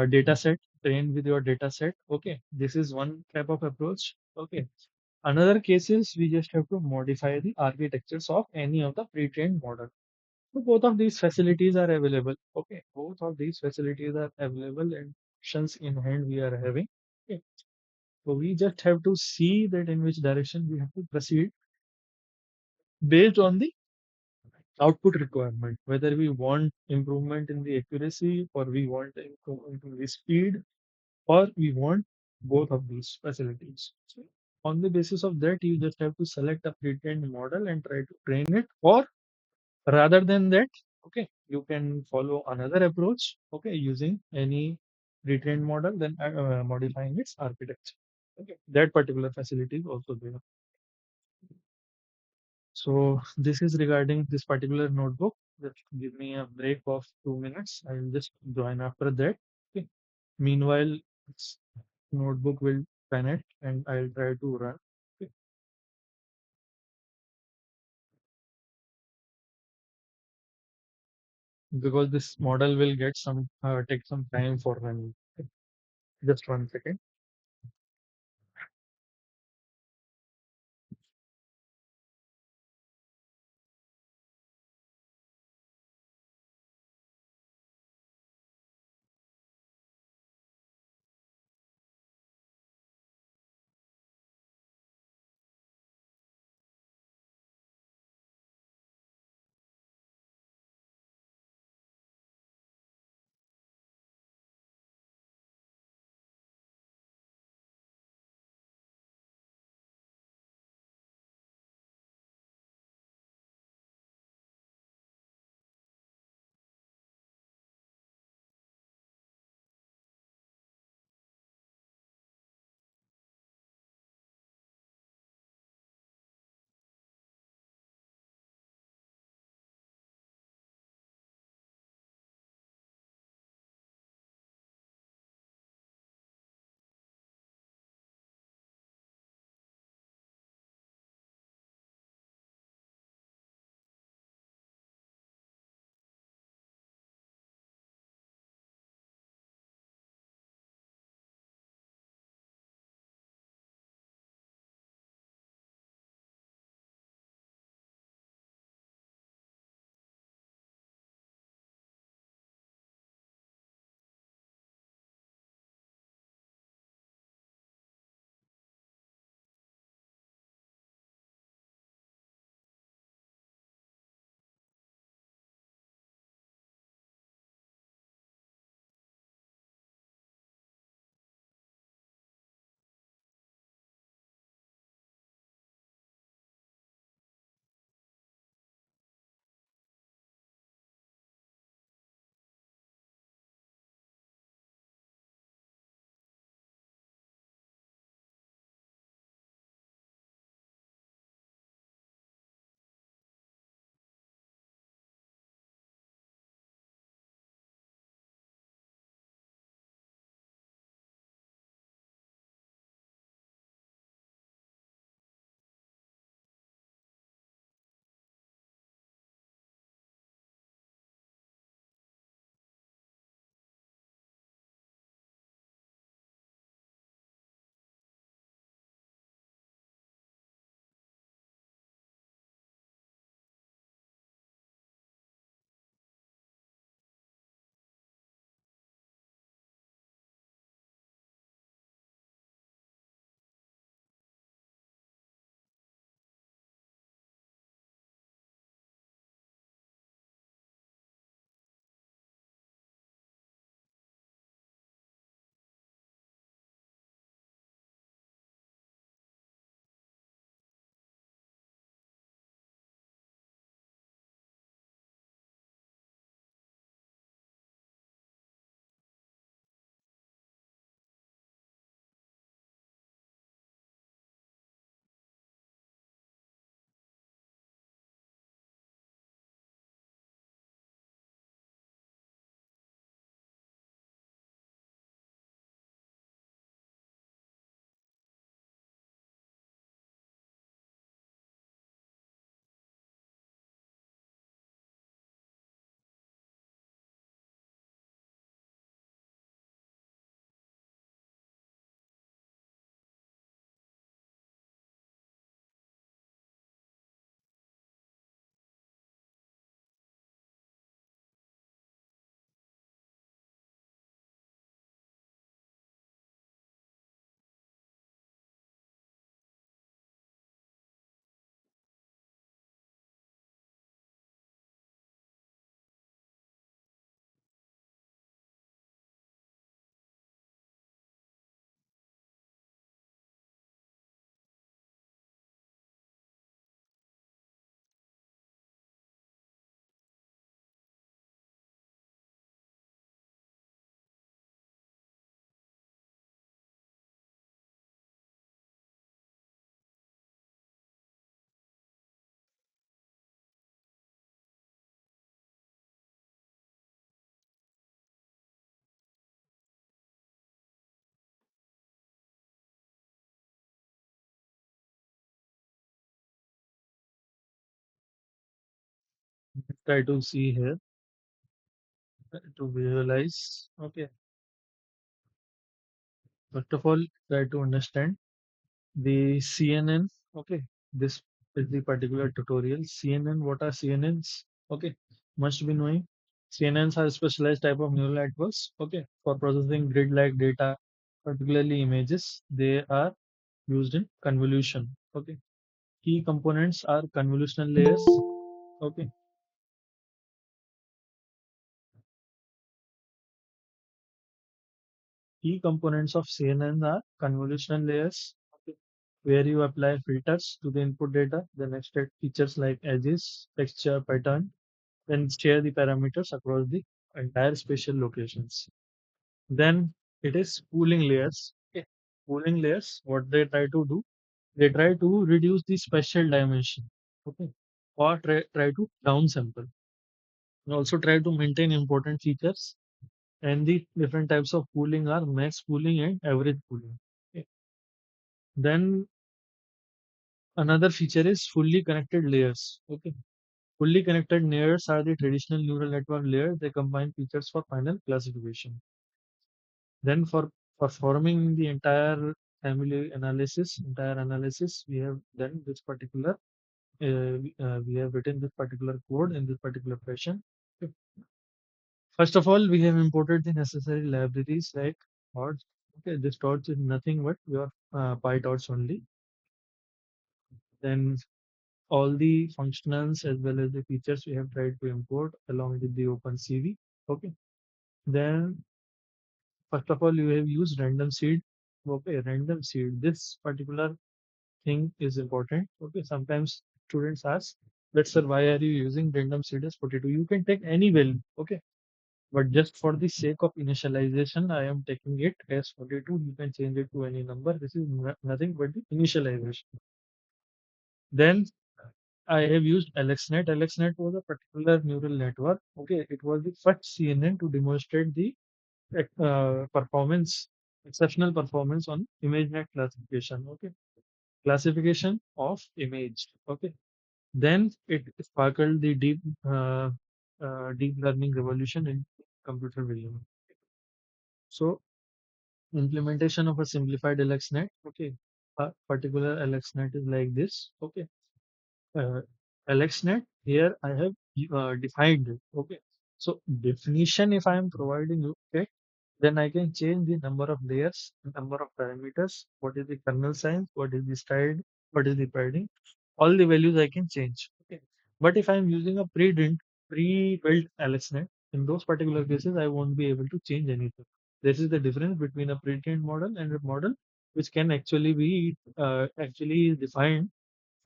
data set, train with your data set. Okay, this is one type of approach. Okay, another case is we just have to modify the architectures of any of the pre-trained model. So both of these facilities are available. Okay, both of these facilities are available and options in hand we are having. Okay, so we just have to see that in which direction we have to proceed based on the output requirement, whether we want improvement in the accuracy or we want improvement in the speed or we want both of these facilities. So on the basis of that, you just have to select a pre-trained model and try to train it. Or rather than that, okay, you can follow another approach, okay, using any pre-trained model, then modifying its architecture. Okay, that particular facility is also there. So this is regarding this particular notebook. Just give me a break of 2 minutes. I will just join after that. Okay. Meanwhile, this notebook will connect and I'll try to run. Okay. Because this model will get some take some time for running. Okay. Just 1 second. try to see here to visualize. Okay, first of all, try to understand the CNN. Okay, this is the particular tutorial. CNN, what are CNNs? Okay, must be knowing. CNNs are specialized type of neural networks. Okay, for processing grid-like data, particularly images. They are used in convolution. Okay, key components are convolutional layers. Okay, key components of CNN are convolutional layers. Okay, where you apply filters to the input data, then extract features like edges, texture, pattern, then share the parameters across the entire spatial locations. Then it is pooling layers. Okay. Pooling layers, what they try to do, they try to reduce the spatial dimension. Okay. Or try to downsample. And also try to maintain important features. And the different types of pooling are max pooling and average pooling. Okay. Then another feature is fully connected layers. Okay. Fully connected layers are the traditional neural network layers. They combine features for final classification. Then for performing the entire analysis, we have done this particular, we have written this particular code in this particular fashion. Okay. First of all, we have imported the necessary libraries like torch. Okay, this torch is nothing but your PyTorch only. Then all the functionals as well as the features we have tried to import along with the OpenCV. Okay. Then first of all, you have used random seed. Okay, random seed. This particular thing is important. Okay, sometimes students ask, let's sir, why are you using random seed as 42? You can take any value. Okay, but just for the sake of initialization, I am taking it as 42. You can change it to any number. This is nothing but the initialization. Then I have used AlexNet. AlexNet was a particular neural network. Okay, it was the first CNN to demonstrate the performance, exceptional performance on ImageNet classification. Okay, classification of image. Okay, then it sparkled the deep learning revolution in computer vision. So implementation of a simplified LXNet. Okay, a particular LXNet is like this. Okay, uh, LXNet here I have defined it. Okay, so definition if I am providing you, okay, then I can change the number of layers, number of parameters, what is the kernel size, what is the style, what is the padding, all the values I can change. Okay. But if I'm using a pre-built LXNet, in those particular cases, I won't be able to change anything. This is the difference between a pre-trained model and a model which can actually be actually defined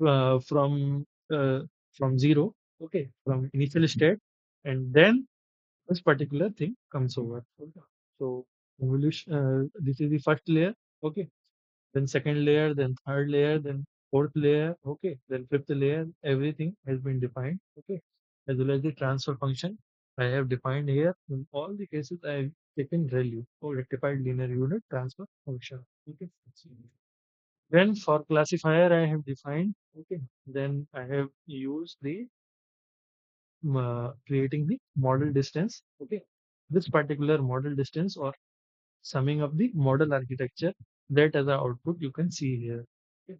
uh, uh, from zero, okay, from initial state, and then this particular thing comes over. Okay. So evolution, this is the first layer, okay, then second layer, then third layer, then fourth layer, okay, then fifth layer, everything has been defined, okay, as well as the transfer function I have defined here. In all the cases, I have taken ReLU or rectified linear unit transfer function. Okay. Then for classifier, I have defined, okay, then I have used the creating the model distance, okay, this particular model distance or summing up the model architecture that as an output you can see here. Okay.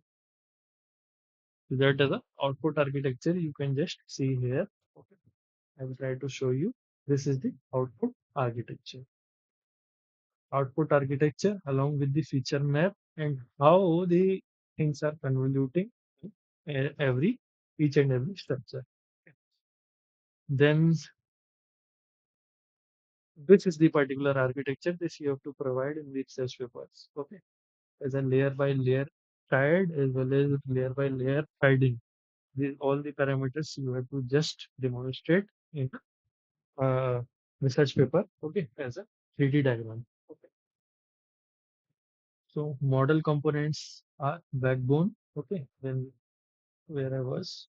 So that as a output architecture you can just see here. Okay. I will try to show you. This is the output architecture. Output architecture along with the feature map and how the things are convoluting every each and every structure. Then this is the particular architecture this you have to provide in the research papers. Okay. As a layer by layer tied as well as layer by layer hiding. All the parameters you have to just demonstrate in research paper, okay, as a 3D diagram. Okay. So model components are backbone, okay. Then where I was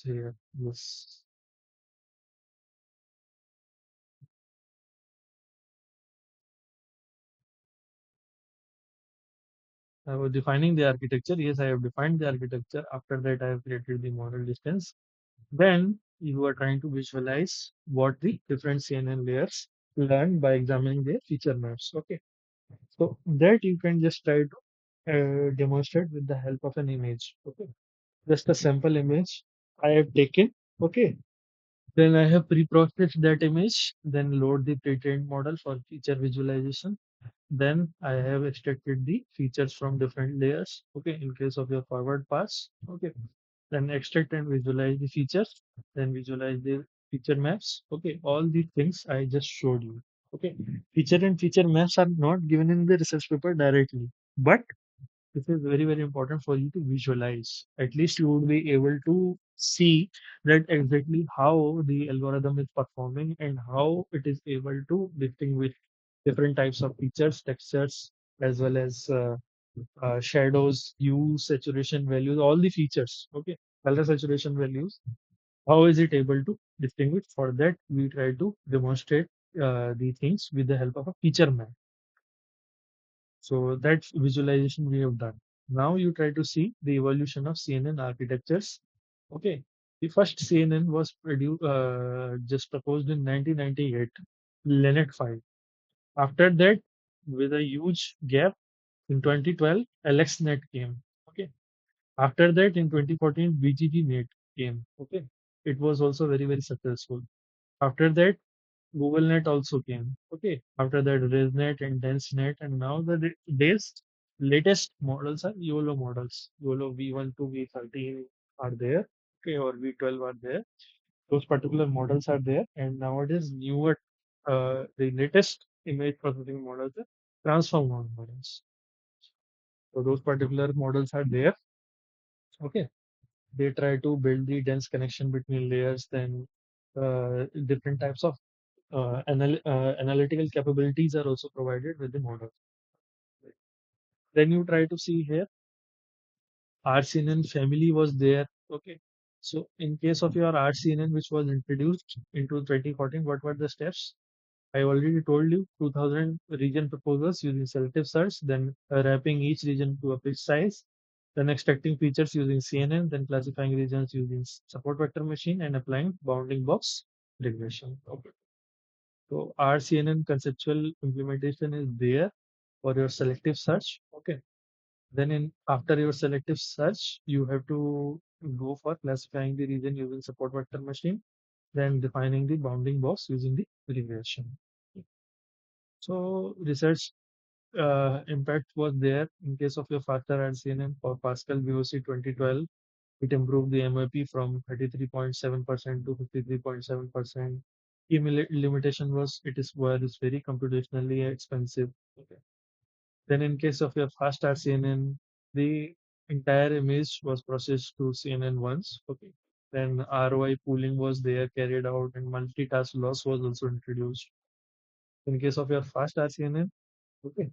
here. Yes, I was defining the architecture. Yes, I have defined the architecture. After that, I have created the model distance. Then you are trying to visualize what the different CNN layers learn by examining their feature maps. Okay. So that you can just try to demonstrate with the help of an image. Okay. Just a sample image I have taken. Okay. Then I have pre-processed that image, then load the pre-trained model for feature visualization. Then I have extracted the features from different layers. Okay, in case of your forward pass. Okay, then extract and visualize the features. Then visualize the feature maps. Okay, all these things I just showed you. Okay, feature and feature maps are not given in the research paper directly, but this is very, very important for you to visualize. At least you would be able to see that exactly how the algorithm is performing and how it is able to distinguish different types of features, textures, as well as shadows, hue, saturation values, all the features. Okay, color saturation values. How is it able to distinguish? For that, we try to demonstrate the things with the help of a feature map. So that visualization we have done. Now you try to see the evolution of CNN architectures. Okay. The first CNN was just proposed in 1998, Lenet 5. After that, with a huge gap in 2012, LXNet came. Okay. After that, in 2014, BGPNet came. Okay. It was also very, very successful. After that, GoogleNet also came. Okay. After that, ResNet and DenseNet, and now the days latest models are YOLO models. YOLO V1 to V13 are there. Okay, or V12 are there. Those particular models are there, and nowadays newer, the latest image processing models are transform models. So those particular models are there. Okay, they try to build the dense connection between layers. Then different types of analytical capabilities are also provided with the model. Then you try to see here, RCNN family was there. Okay. So in case of your RCNN, which was introduced into 2014, what were the steps? I already told you 2000 region proposals using selective search, then wrapping each region to a fixed size, then extracting features using CNN, then classifying regions using support vector machine and applying bounding box regression. Okay. So RCNN conceptual implementation is there for your selective search. Okay. Then in after your selective search, you have to go for classifying the region using support vector machine, then defining the bounding box using the regression. So research impact was there in case of your faster RCNN for Pascal VOC 2012. It improved the MAP from 33.7% to 53.7%. Key limitation was it is very computationally expensive. Okay. Then in case of your fast RCNN, the entire image was processed to CNN once. Okay. Then ROI pooling was there carried out and multitask loss was also introduced. In case of your fast RCNN, okay,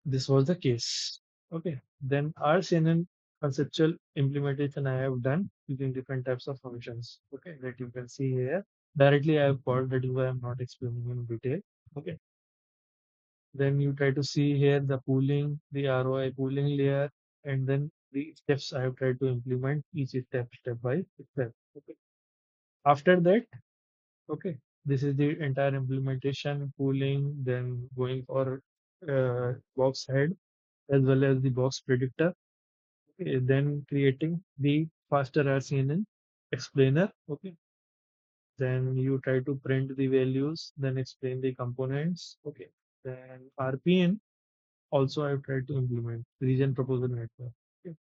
this was the case. Okay. Then RCNN conceptual implementation I have done using different types of functions. Okay, that you can see here. Directly I have called that is why I'm not explaining in detail. Okay. Then you try to see here the pooling, the ROI pooling layer, and then the steps I have tried to implement each step by step. Okay. After that, okay, this is the entire implementation, pooling, then going for box head as well as the box predictor. Okay, then creating the faster RCNN explainer. Okay, then you try to print the values, then explain the components. Okay, then RPN also I've tried to implement region proposal network. Okay.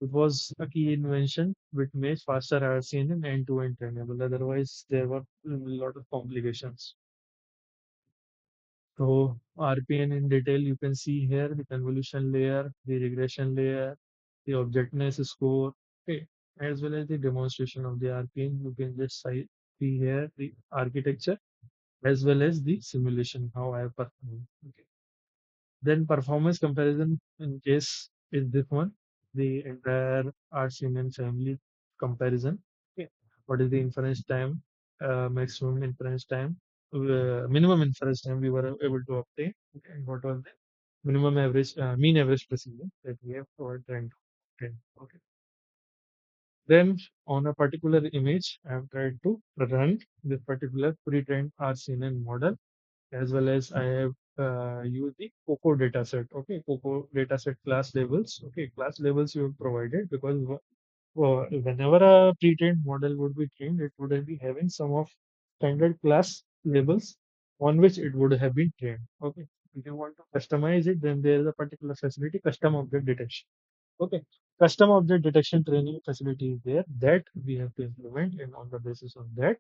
It was a key invention which made faster RCNN end-to-end trainable. Otherwise, there were a lot of complications. So RPN in detail, you can see here the convolution layer, the regression layer, the objectness score, okay, as well as the demonstration of the RPN. You can just see here the architecture as well as the simulation, how I have performed. Okay. Then performance comparison in case is this one, the entire RCNN family comparison. Okay. What is the inference time, maximum inference time, minimum inference time we were able to obtain, okay, and what was the minimum average, mean average precision that we have for trend. Okay. Okay. Then on a particular image, I have tried to run this particular pre-trained RCNN model, as well as I have used the COCO dataset. Okay, COCO dataset class labels. Okay, class labels you have provided because whenever a pre-trained model would be trained, it would be having some of standard class labels on which it would have been trained. Okay, if you want to customize it, then there is a particular facility, custom object detection. Okay, custom object detection training facility is there that we have to implement, and on the basis of that,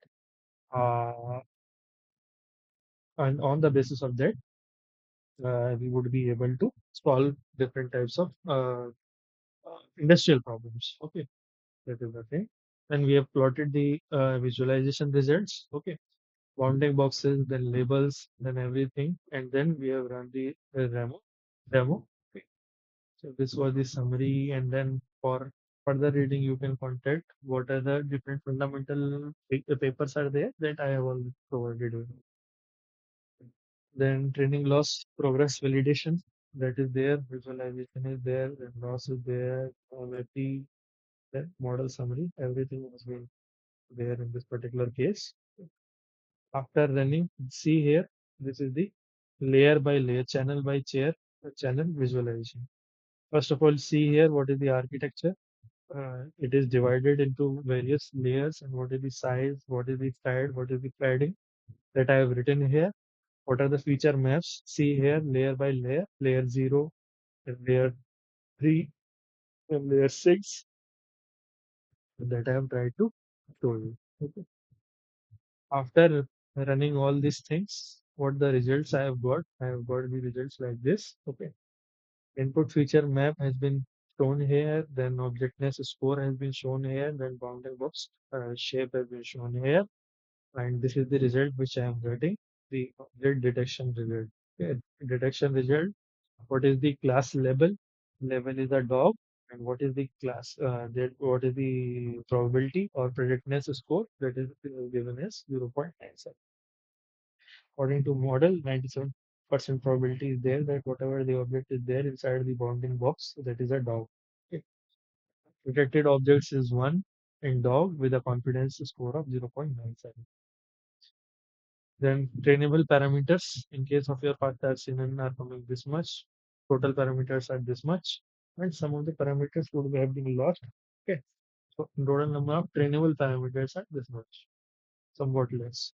uh, we would be able to solve different types of industrial problems. Okay, that is the thing. Then we have plotted the visualization results. Okay, bounding boxes, then labels, then everything, and then we have run the demo. Okay. So this was the summary, and then for further reading, you can contact what are the different fundamental papers are there that I have already provided you. Then training loss progress validation, that is there, visualization is there, then loss is there, MFT, then model summary, everything has been there in this particular case. After running, see here, this is the layer by layer, channel by channel visualization. First of all, see here what is the architecture. It is divided into various layers, and what is the size, what is the style, what is the padding that I have written here. What are the feature maps? See here, layer by layer, layer 0, and layer 3, and layer 6 that I have tried to show you. Okay. After running all these things, what the results I have got? I have got the results like this. Okay. Input feature map has been shown here, then objectness score has been shown here, then bounding box shape has been shown here, and this is the result which I am getting, the object detection result. Okay. Detection result, what is the class label? Label is a dog, and what is the class? What is the probability or predictness score? That is given as 0.97. According to model, 97% probability is there that whatever the object is there inside the bounding box, that is a dog. Okay. Detected objects is 1 in dog with a confidence score of 0.97. Then trainable parameters in case of your fast RCNN are coming this much. Total parameters are this much, and some of the parameters would have been lost. Okay, so total number of trainable parameters are this much, somewhat less.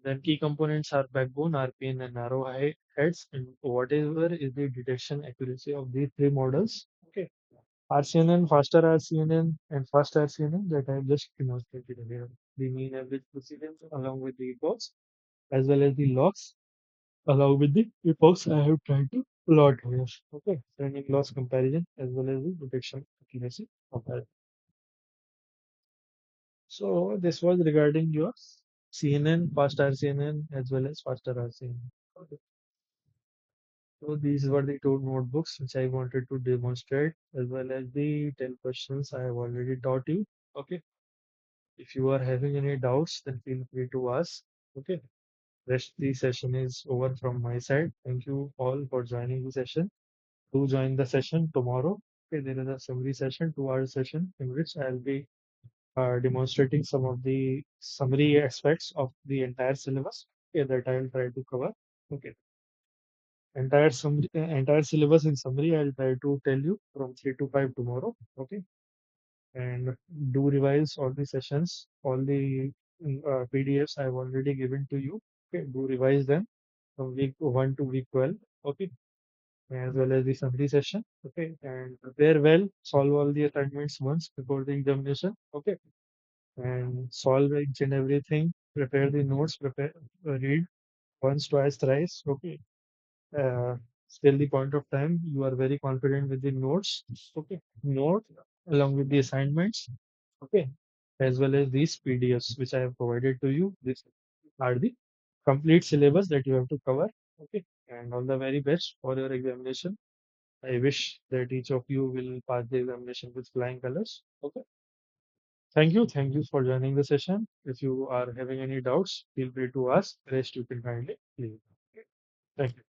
Then key components are backbone, RPN, and arrow heads, and whatever is the detection accuracy of these three models. Okay, RCNN, faster RCNN, and fast RCNN that I have just demonstrated here. The mean average precedence along with the epochs as well as the logs along with the epochs I have tried to plot here. Okay, training loss comparison as well as the detection accuracy comparison. So this was regarding your CNN, fast RCNN as well as faster RCNN. Okay. So these were the two notebooks which I wanted to demonstrate as well as the 10 questions I have already taught you. Okay. If you are having any doubts, then feel free to ask. Okay. Rest the session is over from my side. Thank you all for joining the session. Do join the session tomorrow. Okay, there is a summary session, 2 hour session in which I'll be demonstrating some of the summary aspects of the entire syllabus. Okay, that I'll try to cover. Okay, entire syllabus in summary. I'll try to tell you from 3 to 5 tomorrow. Okay, and do revise all the sessions, all the PDFs I've already given to you. Okay, do revise them from week 1 to week 12. Okay, as well as the summary session. Okay, and prepare well, solve all the assignments once before the examination. Okay, and solve each and everything. Prepare the notes. Read once, twice, thrice. Okay, uh, till the point of time you are very confident with the notes. Okay, note along with the assignments. Okay, as well as these PDFs which I have provided to you. These are the complete syllabus that you have to cover. Okay, and all the very best for your examination. I wish that each of you will pass the examination with flying colors. Okay. Thank you. Thank you for joining the session. If you are having any doubts, feel free to ask. Rest you can kindly leave. Okay. Thank you.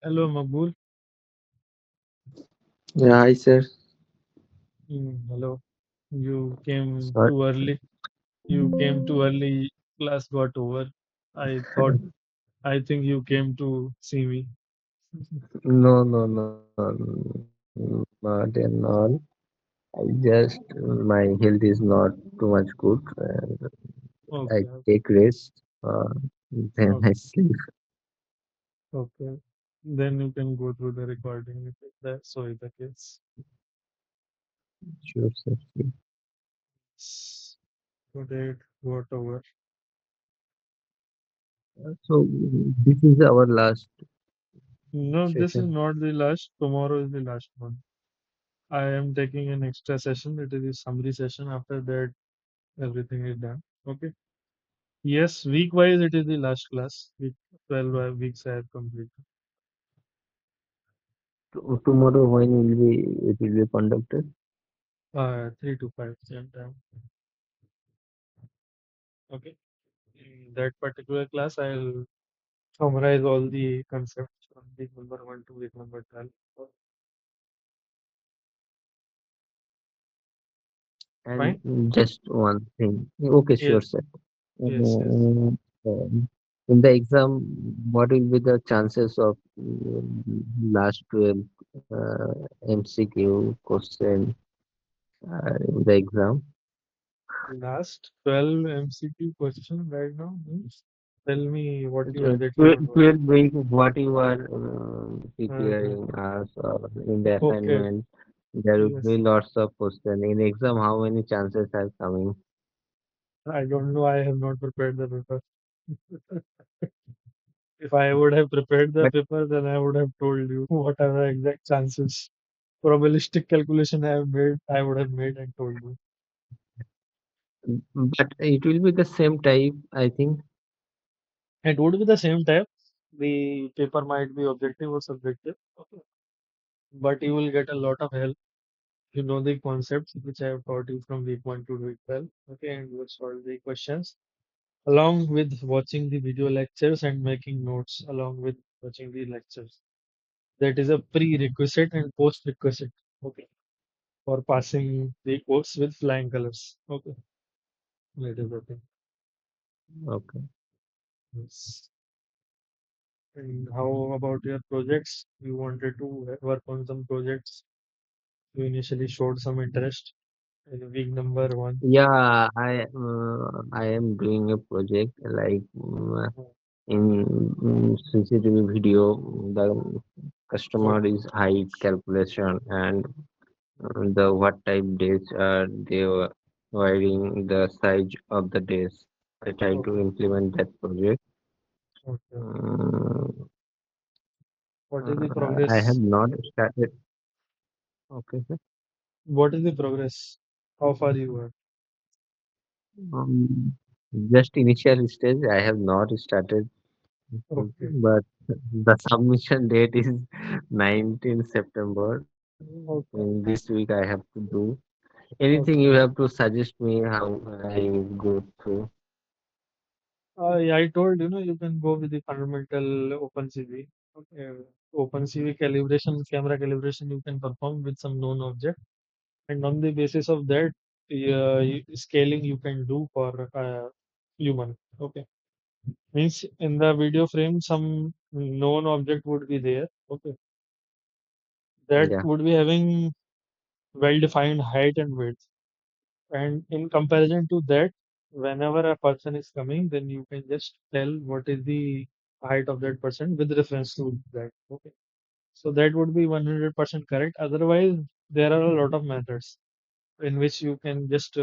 Hello, Makbul. Yeah, hi sir. Hello. You came Sorry. too early. You came too early. Class got over. I thought, I think you came to see me. No, not at all. I just my health is not too much good. I Okay, take rest. Then I okay, sleep. okay. Then you can go through the recording if that's so is the case. Sure, sir. Sure. Today it got over. So this is our last No, this is session. not the last. Tomorrow is the last one. I am taking an extra session. It is a summary session. After that, everything is done. Okay. Yes, week wise, it is the last class. Week 12 weeks I have completed. Tomorrow when it will be conducted? 3 to 5 same time. Okay. In that particular class, I'll summarize all the concepts from week number 1 to week number 12. And Fine? just one thing. Okay, sure, Yes, sir. yes, yes. Um, in the exam, what will be the chances of last 12 MCQ question in the exam? Last 12 MCQ question right now means tell me what you Uh, exactly 12, want to 12 week, what you are know. preparing as in the Okay, assignment, there will be yes. lots of questions. In exam, how many chances are coming? I don't know. I have not prepared the paper. If I would have prepared the But paper, then I would have told you what are the exact chances. Probabilistic calculation I would have made and told you. but it will be the same type, I think. It would be the same type. The paper might be objective or subjective, okay. But you will get a lot of help. You know the concepts which I have taught you from week 1 to week 12, okay, and you will solve the questions along with watching the video lectures and making notes along with watching the lectures. That is a prerequisite and post-requisite, okay, for passing the course with flying colors. Okay, that is the thing. Okay. Yes. And how about your projects? You wanted to work on some projects. You initially showed some interest in week number 1. Yeah, I am doing a project like in CCTV video, the customer Okay, is height calculation and the what type days are they wiring the size of the days. I try to okay, implement that project. okay, okay. Uh, What is the I have progress? not started. Okay, sir. What is the progress? How far you are? Um, just initial stage. I have not started, Okay, but the submission date is 19 September. In okay, this week, I have to do. Anything you okay. have to suggest me how I go through? I told you can go with the fundamental OpenCV. Okay. OpenCV calibration, camera calibration you can perform with some known object, and on the basis of that, scaling you can do for human. Okay, means in the video frame some known object would be there. Okay, that Yeah. would be having well-defined height and width, and in comparison to that, whenever a person is coming, then you can just tell what is the height of that person with reference to that. Okay, so that would be 100% correct. Otherwise, there are a lot of methods in which you can just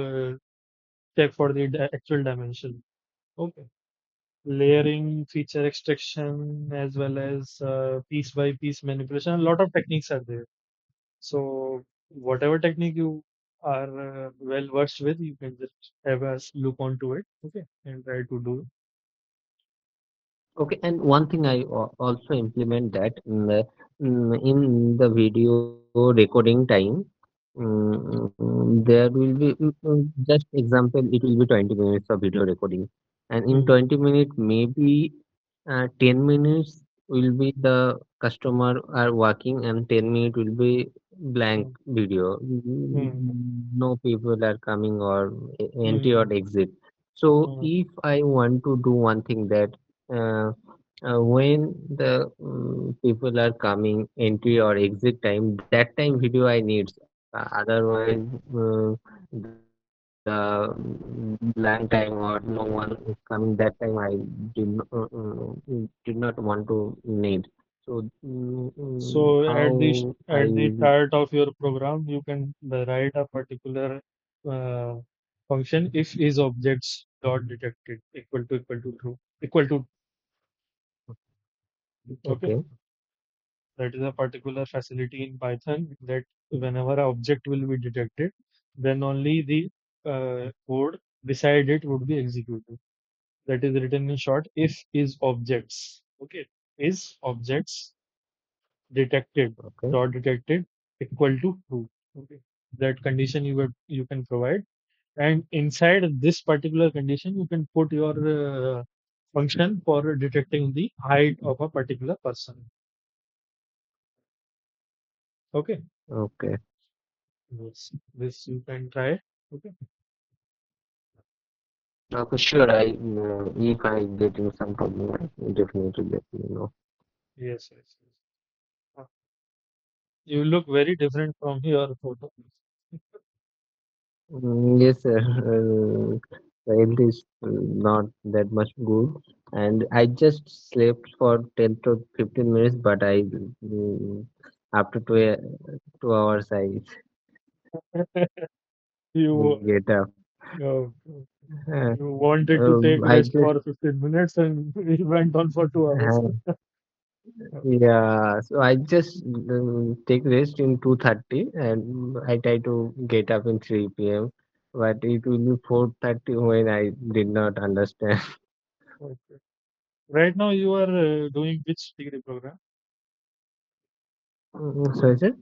check for the actual dimension. Okay. Layering, feature extraction, as well as piece by piece manipulation. A lot of techniques are there. So, whatever technique you are well versed with, you can just have a look onto it. Okay. And try to do it. Okay. And one thing I also implement that in the video recording time, there will be just example. It will be 20 minutes of video recording, and in Hmm. 20 minutes, maybe 10 minutes. will be the customer are walking and 10 minutes will be blank mm, video. mm, No people are coming or entry or mm, exit. So mm. if I want to do one thing that uh, when the people are coming entry or exit time, that time video I need. Otherwise, the blank time or no one is coming that time, I did not want to need. So So how at the I start of your program, you can write a particular uh, function if is objects dot detected equal to true equal to okay. okay, That is a particular facility in Python that whenever an object will be detected, then only the code beside it would be executed. That is written in short if is objects. Okay, is objects detected okay, dot detected equal to true. Okay, that condition you can provide, and inside this particular condition you can put your function for detecting the height of a particular person. Okay, okay. this you can try. Okay, Okay, sure. If I getting some problem, I will definitely let you know. yes, yes, yes. Uh, You look very different from your photo. Yes, sir. The health is not that much good, and I just slept for 10 to 15 minutes, but after 2 hours I you get up. uh, Uh, you wanted to take I rest just for 15 minutes and it went on for 2 hours. uh, yeah, so I just take rest in 2:30, and I try to get up in 3 p.m. But it will be 4:30 when I did not understand. Okay. Right now you are doing which degree program? So I said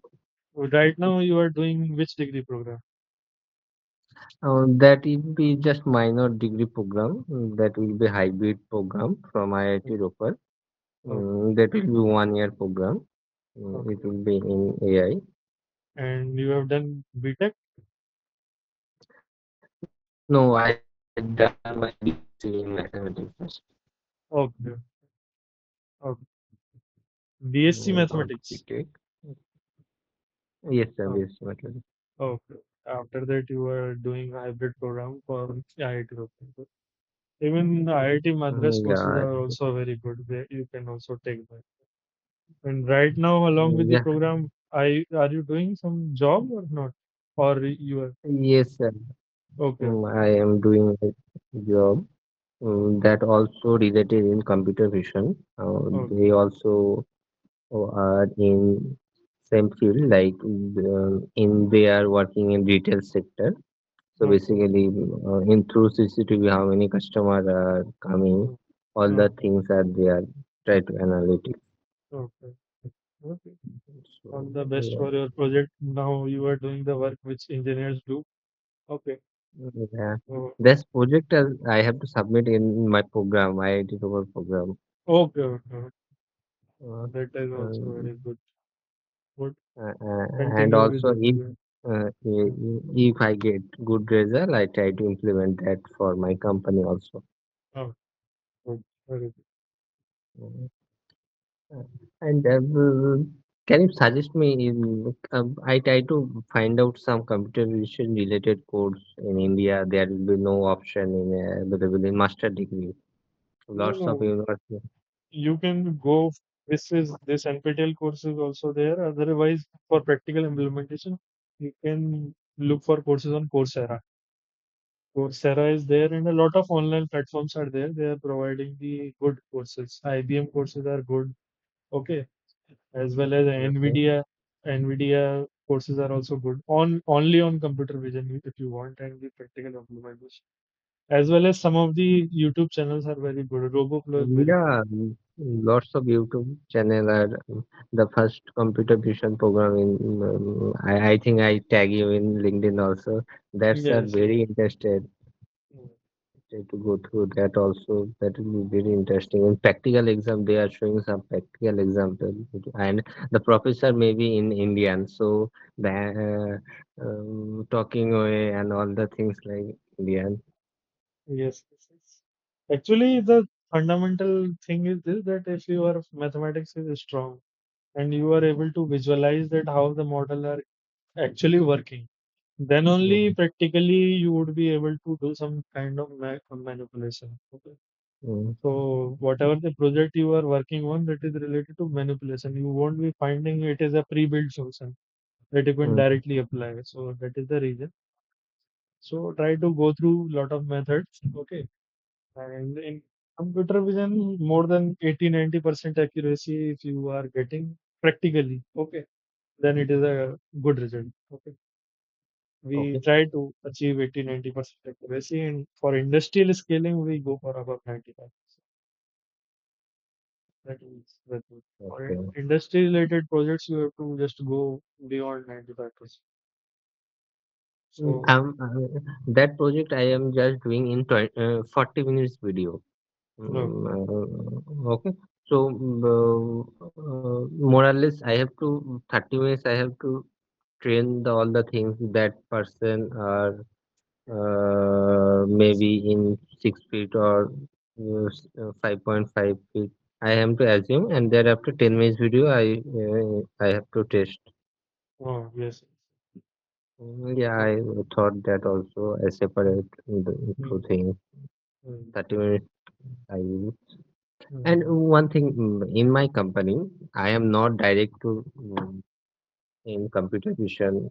Right now you are doing which degree program? that will be just minor degree program. That will be hybrid program from IIT Ropar. Okay, That will be 1 year program. It okay. will be in AI. And you have done BTech? No, I done my BSc in mathematics first. Okay, okay. BSc Not Mathematics. BTech. Yes, sir, Oh, BSc mathematics. okay. After that, you are doing hybrid program for IIT Roorkee. Even IIT Madras courses Yeah, are also very good. You can also take that. And right now, along with the yeah, program, are you doing some job or not? Or you are yes, sir. okay, I am doing a job that also related in computer vision. They okay, also are in same field, like they are working in retail sector. So okay, basically, in through CCTV, how many customers are coming, okay, all the okay, things are there. Try to analytics. okay. Okay. All So the best yeah, for your project. Now you are doing the work which engineers do. Okay. yeah. So, This project I have to submit in my program, IIT Global program. okay, okay. Uh, That is also um, very good. Good. and Continue with also the program. if I get good result, I try to implement that for my company also. Oh, good. Very good. Mm. Uh, And can you suggest me? I try to find out some computer vision related course in India. There will be no option in available in master degree. No, Lots of no. university. You can go. This NPTEL course is also there. Otherwise, for practical implementation, you can look for courses on Coursera. Coursera is there, and a lot of online platforms are there. They are providing the good courses. IBM courses are good. Okay, as well as Okay. NVIDIA courses are also good on only on computer vision if you want and the practical implementation. As well as some of the YouTube channels are very good. RoboFlow is very good. Yeah, lots of YouTube channel are the first computer vision program in. I think I tag you in LinkedIn also. That's are Yes, yes. very interested. Mm. try to go through that also. That will be very interesting. In practical exam, they are showing some practical example, and the professor may be in Indian, so the talking away and all the things like Indian. Yes, yes, yes. Actually, the fundamental thing is this, that if your mathematics is strong and you are able to visualize that how the model are actually working, then only Mm, practically you would be able to do some kind of manipulation. Okay. mm, So whatever the project you are working on, that is related to manipulation. You won't be finding it as a pre-built solution that you can mm, directly apply. So that is the reason. So try to go through lot of methods. Okay. And in computer vision, more than 80-90% accuracy, if you are getting practically, okay, then it is a good result. Okay. We okay. try to achieve 80-90% accuracy, and for industrial scaling, we go for above 95%. That is for Okay. industry related projects, you have to just go beyond 95%. So, That project I am just doing in 40 minutes video. no, Okay. So, more or less, I have to 30 minutes. I have to train all the things that person are maybe in 6 feet or 5.5 feet. I have to assume, and thereafter 10 minutes video, I have to test. oh, yes. Yeah, So, I thought that also I separate the two mm, things. mm, 30 minutes I use. And mm, one thing in my company, I am not direct to in computer vision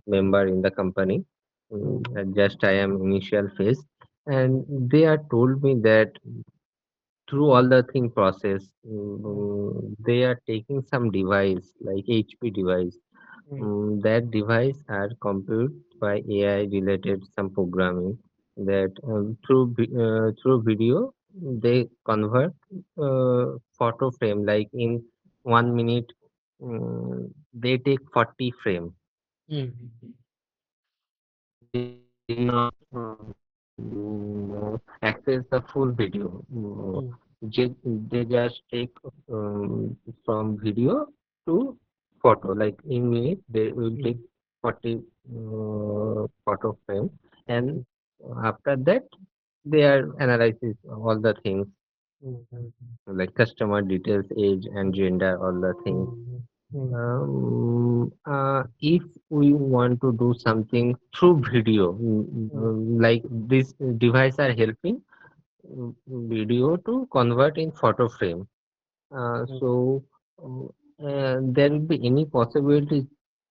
member in the company. mm, Just I am initial phase, and mm, they are told me that through all the thing process, mm, they are taking some device like HP device. mm, That device are compute by AI related some programming that through video they convert photo frame like in 1 minute. They take 40 frame. mm, mm, They did not access the full video. mm, They just take from video to photo. Like in minute, they will mm, take 40 photo frame, and mm, after that, they are analyzes all the things mm, mm, like customer details, age, and mm, gender, all the things. mm, mm, If we want to do something through video, mm, like this device are helping video to convert in photo frame. mm. So there will be any possibility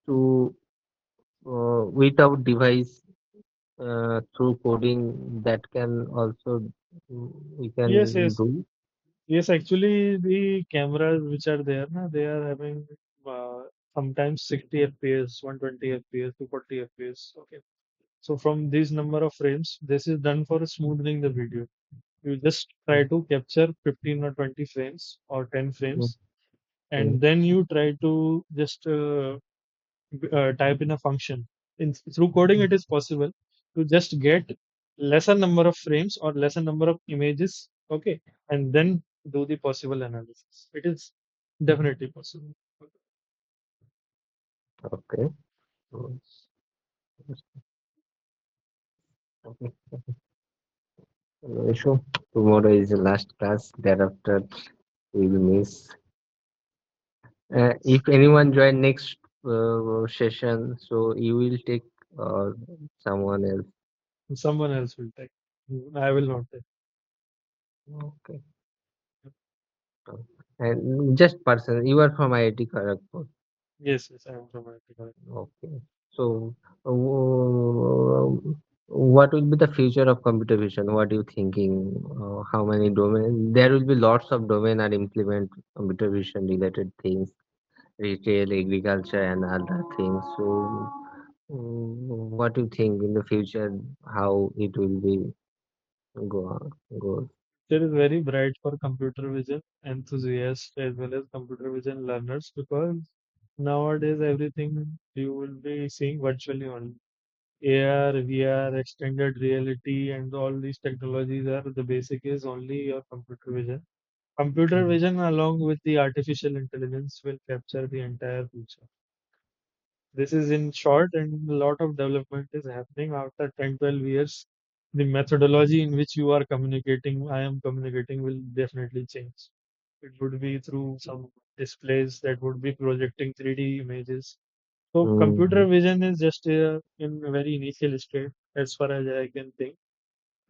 to without device through coding that can also we Yes, can yes. do. Yes, actually, the cameras which are there, na, they are having uh, sometimes 60 FPS, 120 FPS, 240 FPS. Okay. So from these number of frames, this is done for smoothing the video. You just try to capture 15 or 20 frames or 10 Mm, frames, mm, and then you try to just type in a function. Through coding, it is possible to just get lesser number of frames or lesser number of images, okay, and then do the possible analysis. It is definitely possible. okay. Mm, okay. No issue. Tomorrow is the last class. Thereafter, we will miss. If anyone join next session, so you will take someone else. Someone else will take. I will not take. Okay. And just person, you are from IIT Kharagpur. Yes, yes, I am from IT. Okay. So, what will be the future of computer vision? What are you thinking? How many domain? There will be lots of domain are implement computer vision related things, retail, agriculture, and other things. So, what do you think in the future? How it will be go on, go? It is very bright for computer vision enthusiasts as well as computer vision learners, because nowadays everything you will be seeing virtually only. AR, VR, extended reality, and all these technologies are the basic is only your computer vision. Computer vision, along with the artificial intelligence, will capture the entire future. This is in short, and a lot of development is happening after 10, 12 years. The methodology in which you are communicating, I am communicating, will definitely change. It would be through some displays that would be projecting 3D images. So, computer Mm, vision is just in a very initial state, as far as I can think.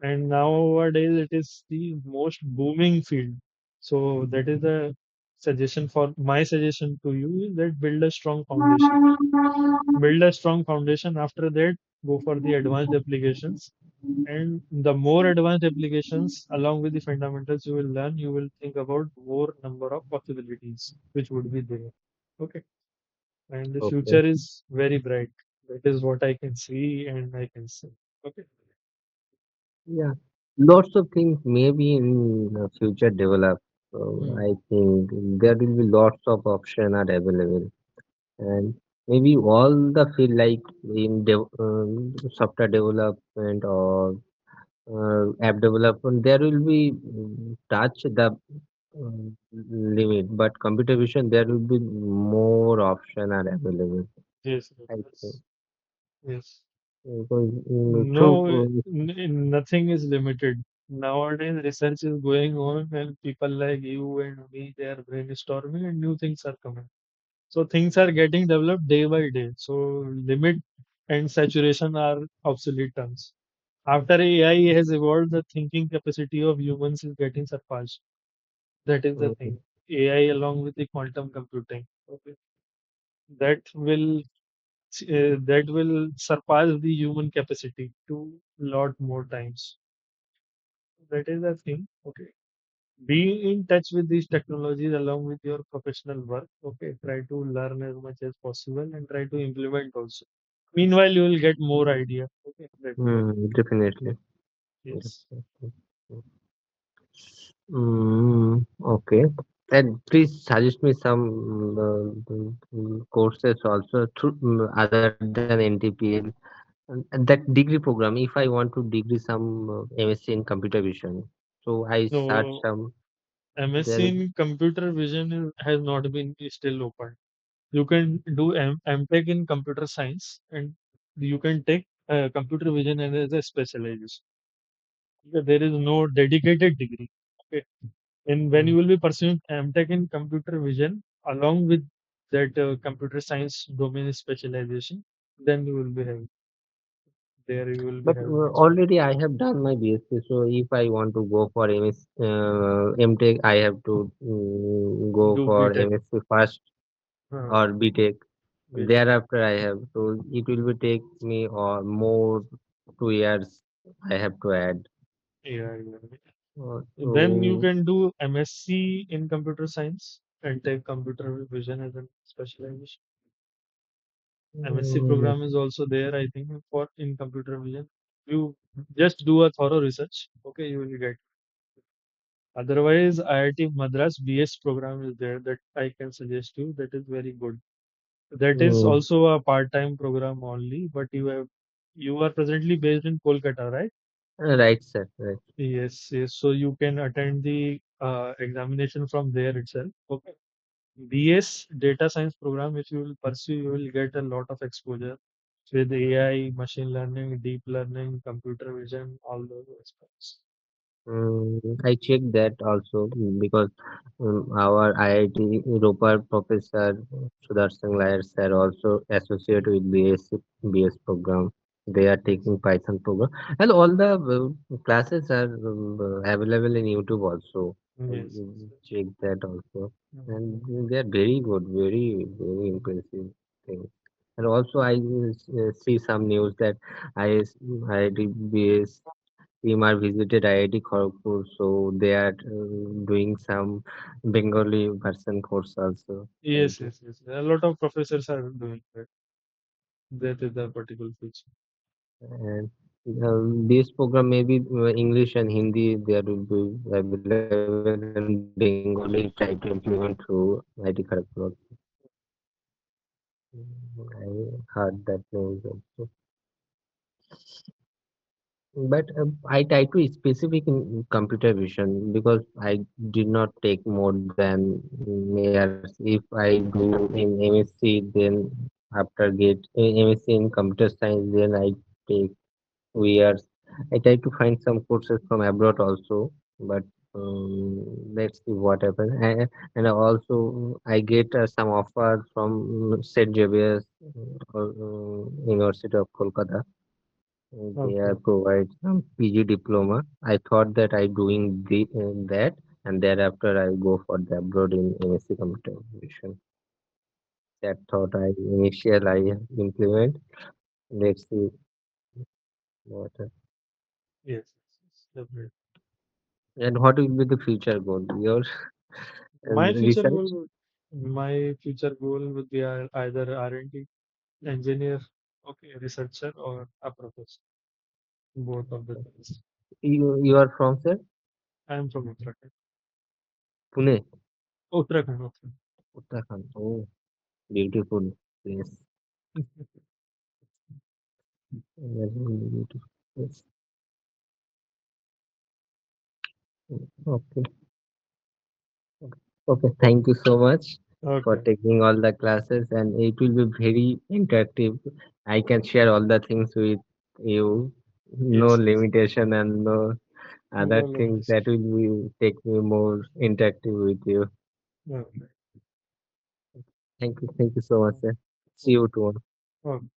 And nowadays, it is the most booming field. So, that is the suggestion for my suggestion to you is that build a strong foundation. Build a strong foundation. After that, go for the advanced applications. And the more advanced applications, along with the fundamentals you will learn, you will think about more number of possibilities which would be there. Okay. And the okay. future is very bright. That is what I can see and I can say. Okay. Yeah. Lots of things maybe in the future develop. So Hmm. I think there will be lots of option are available, and maybe all the field like in software development or app development, there will be touch the limit, but computer vision there will be more option are available. Yes, I think yes, yes. because No, through nothing is limited. Nowadays, research is going on, and people like you and me, they are brainstorming, and new things are coming. So things are getting developed day by day. So limit and saturation are obsolete terms. After AI has evolved, the thinking capacity of humans is getting surpassed. That is the mm, thing. AI along with the quantum computing. Okay. That will that will surpass the human capacity to lot more times. That is the thing. Okay. Be in touch with these technologies along with your professional work. Okay. Try to learn as much as possible and try to implement also. Meanwhile, you will get more idea. Okay. That is the definitely. yes. Okay. And please suggest me some courses also through other than NTPL. And that degree program, if I want to degree some MSc in computer vision, so I search So some MSc there. in computer vision has not been still open. You can do MTech in computer science and you can take computer vision as a specialization. There is no dedicated degree. Okay. And when you will be pursuing MTech in computer vision along with that computer science domain specialization, then you will be having there you will be But having experience. already I have done my BSc, so if I want to go for MTech, I have to go Do for BTech. MSc first Uh, or BTech. BTech. Thereafter, I have so it will be take me or more 2 years. I have to add. Yeah, yeah. Then you So can do MSc in computer science and take computer vision as a specialization. MSc mm, program is also there, I think, for in computer vision. You just do a thorough research. Okay, you will get. Otherwise, IIT Madras BS program is there that I can suggest you. That is very good. That is mm, also a part-time program only, but you are presently based in Kolkata, right? right, sir. Right. Yes, yes. So you can attend the examination from there itself. Okay. BS data science program, if you will pursue, you will get a lot of exposure with AI, machine learning, deep learning, computer vision, all those aspects. I checked that also because our IIT Europa professor Sudarshan Layar sir also associated with BS program. They are taking Python program, and all the classes are available in YouTube also. I Yes. check that also, and Mhm. they are very good, very impressive thing. And also, I see some news that IIT BS team are visited IIT Kharagpur, so they are doing some Bengali version course also. I Yes, think. yes, yes. A lot of professors are doing that. That is the particular feature. And this program maybe English and Hindi there will be available, and Bengali try to implement through IIT Kharagpur also. I heard that news also. But I try to specific in computer vision because I did not take more than years. If I do in MSc, then after get MSc in computer science, then I take 2 years. I try to find some courses from abroad also, but let's see what happens. And also I get some offer from St. Xavier's University of Kolkata. They are Okay. provide some PG diploma. I thought that I doing that, and thereafter I go for the abroad in MSc Computer Vision. That thought I implement. Let's see what. Yes. Yes. Definitely. And what will be the future goal? Your My future research? goal, my future goal would be either R&D engineer, okay, researcher, or a professor. Both of the things. You are from sir? I am from Uttarakhand. Pune, Uttarakhand. Uttarakhand. Uttarakhand. Oh, beautiful place. Very beautiful place. Okay. Okay. Thank you so much for Okay. taking all the classes, and it will be very interactive. I can share all the things with you. No Yes. Yes. limitation and no other No things limits. that will be take me more interactive with you. Okay. Thank you. Thank you so much, sir. See Okay. you tomorrow. Okay.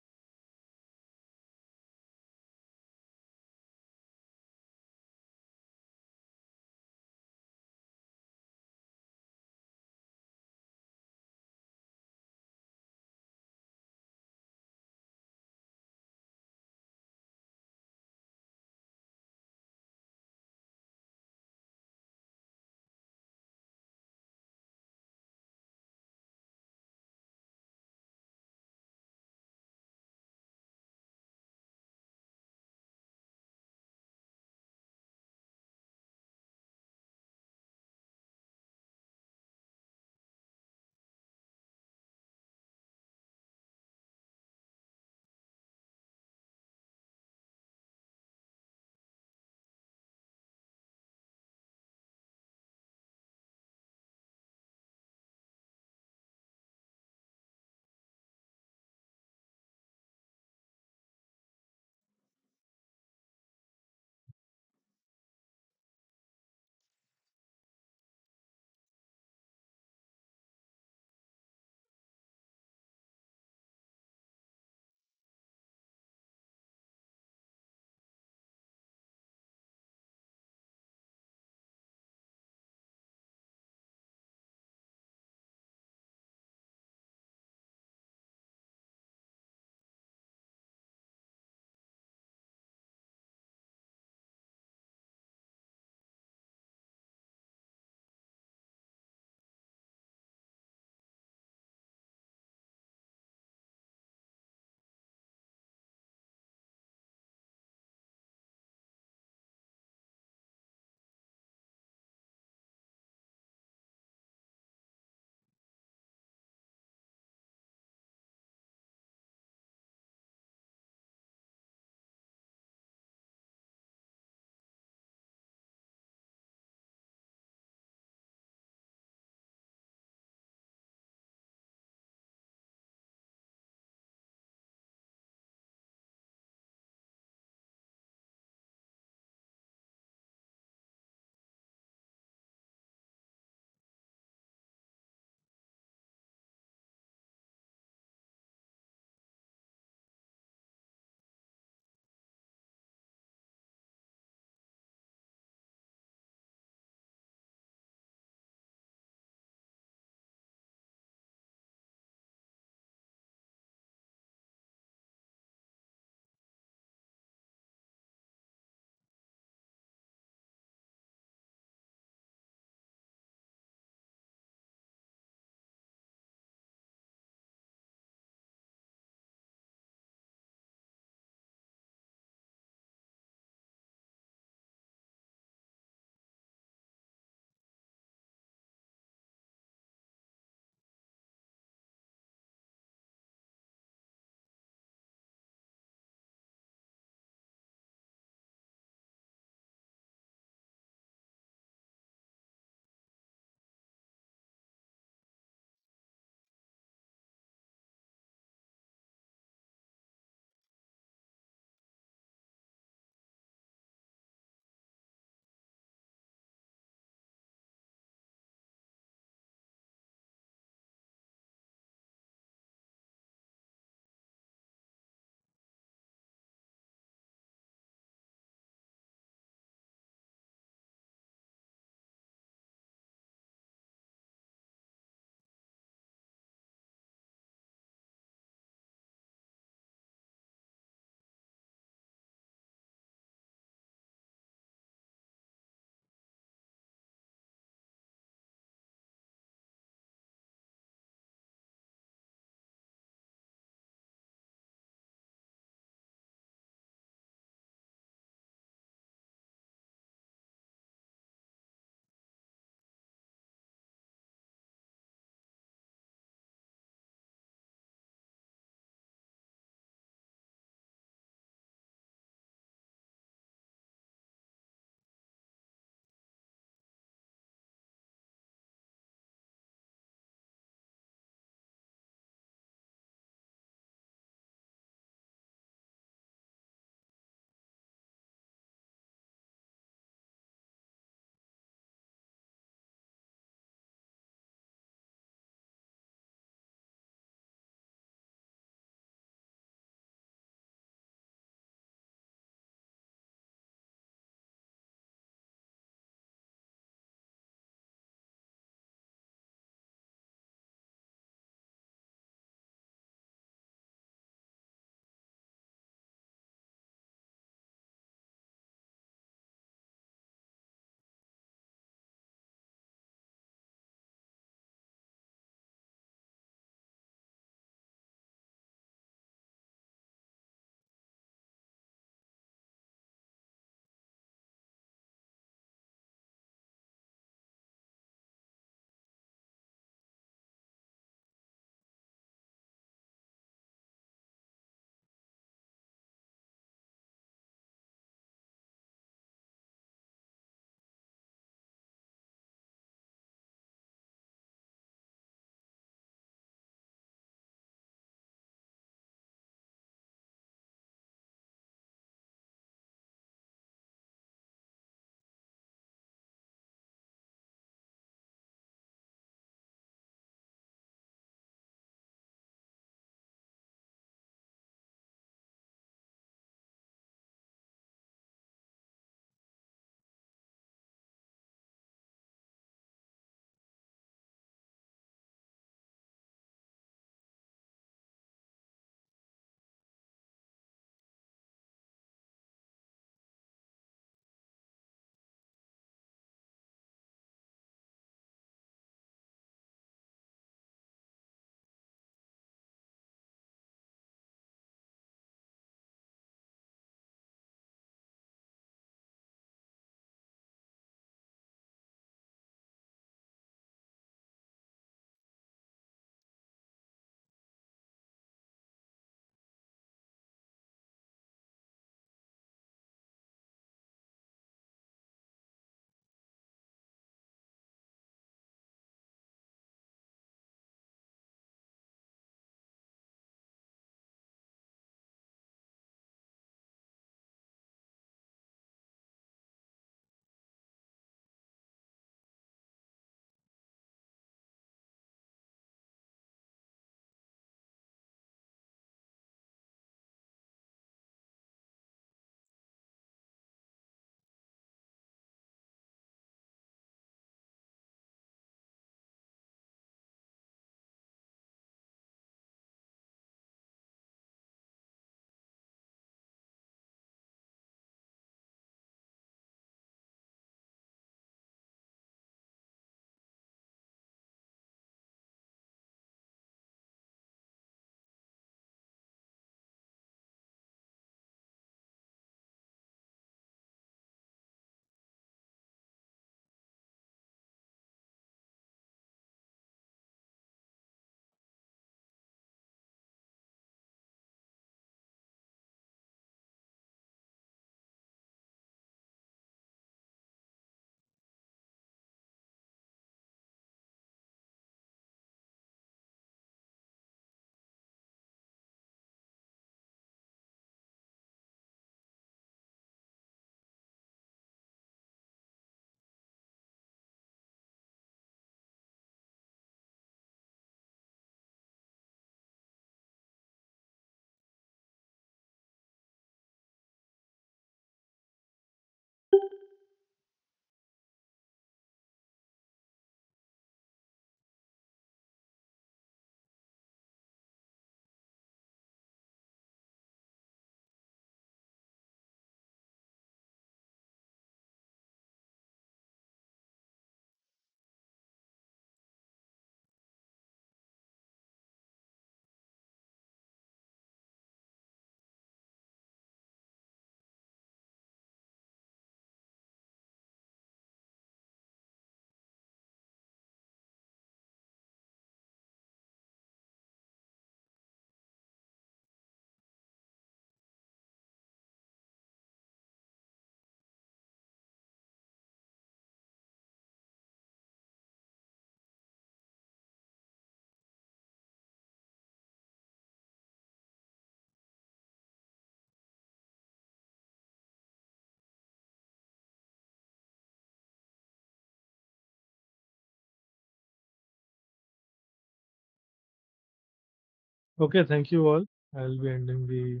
Okay, thank you all. I'll be ending the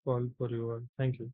call for you all. Thank you.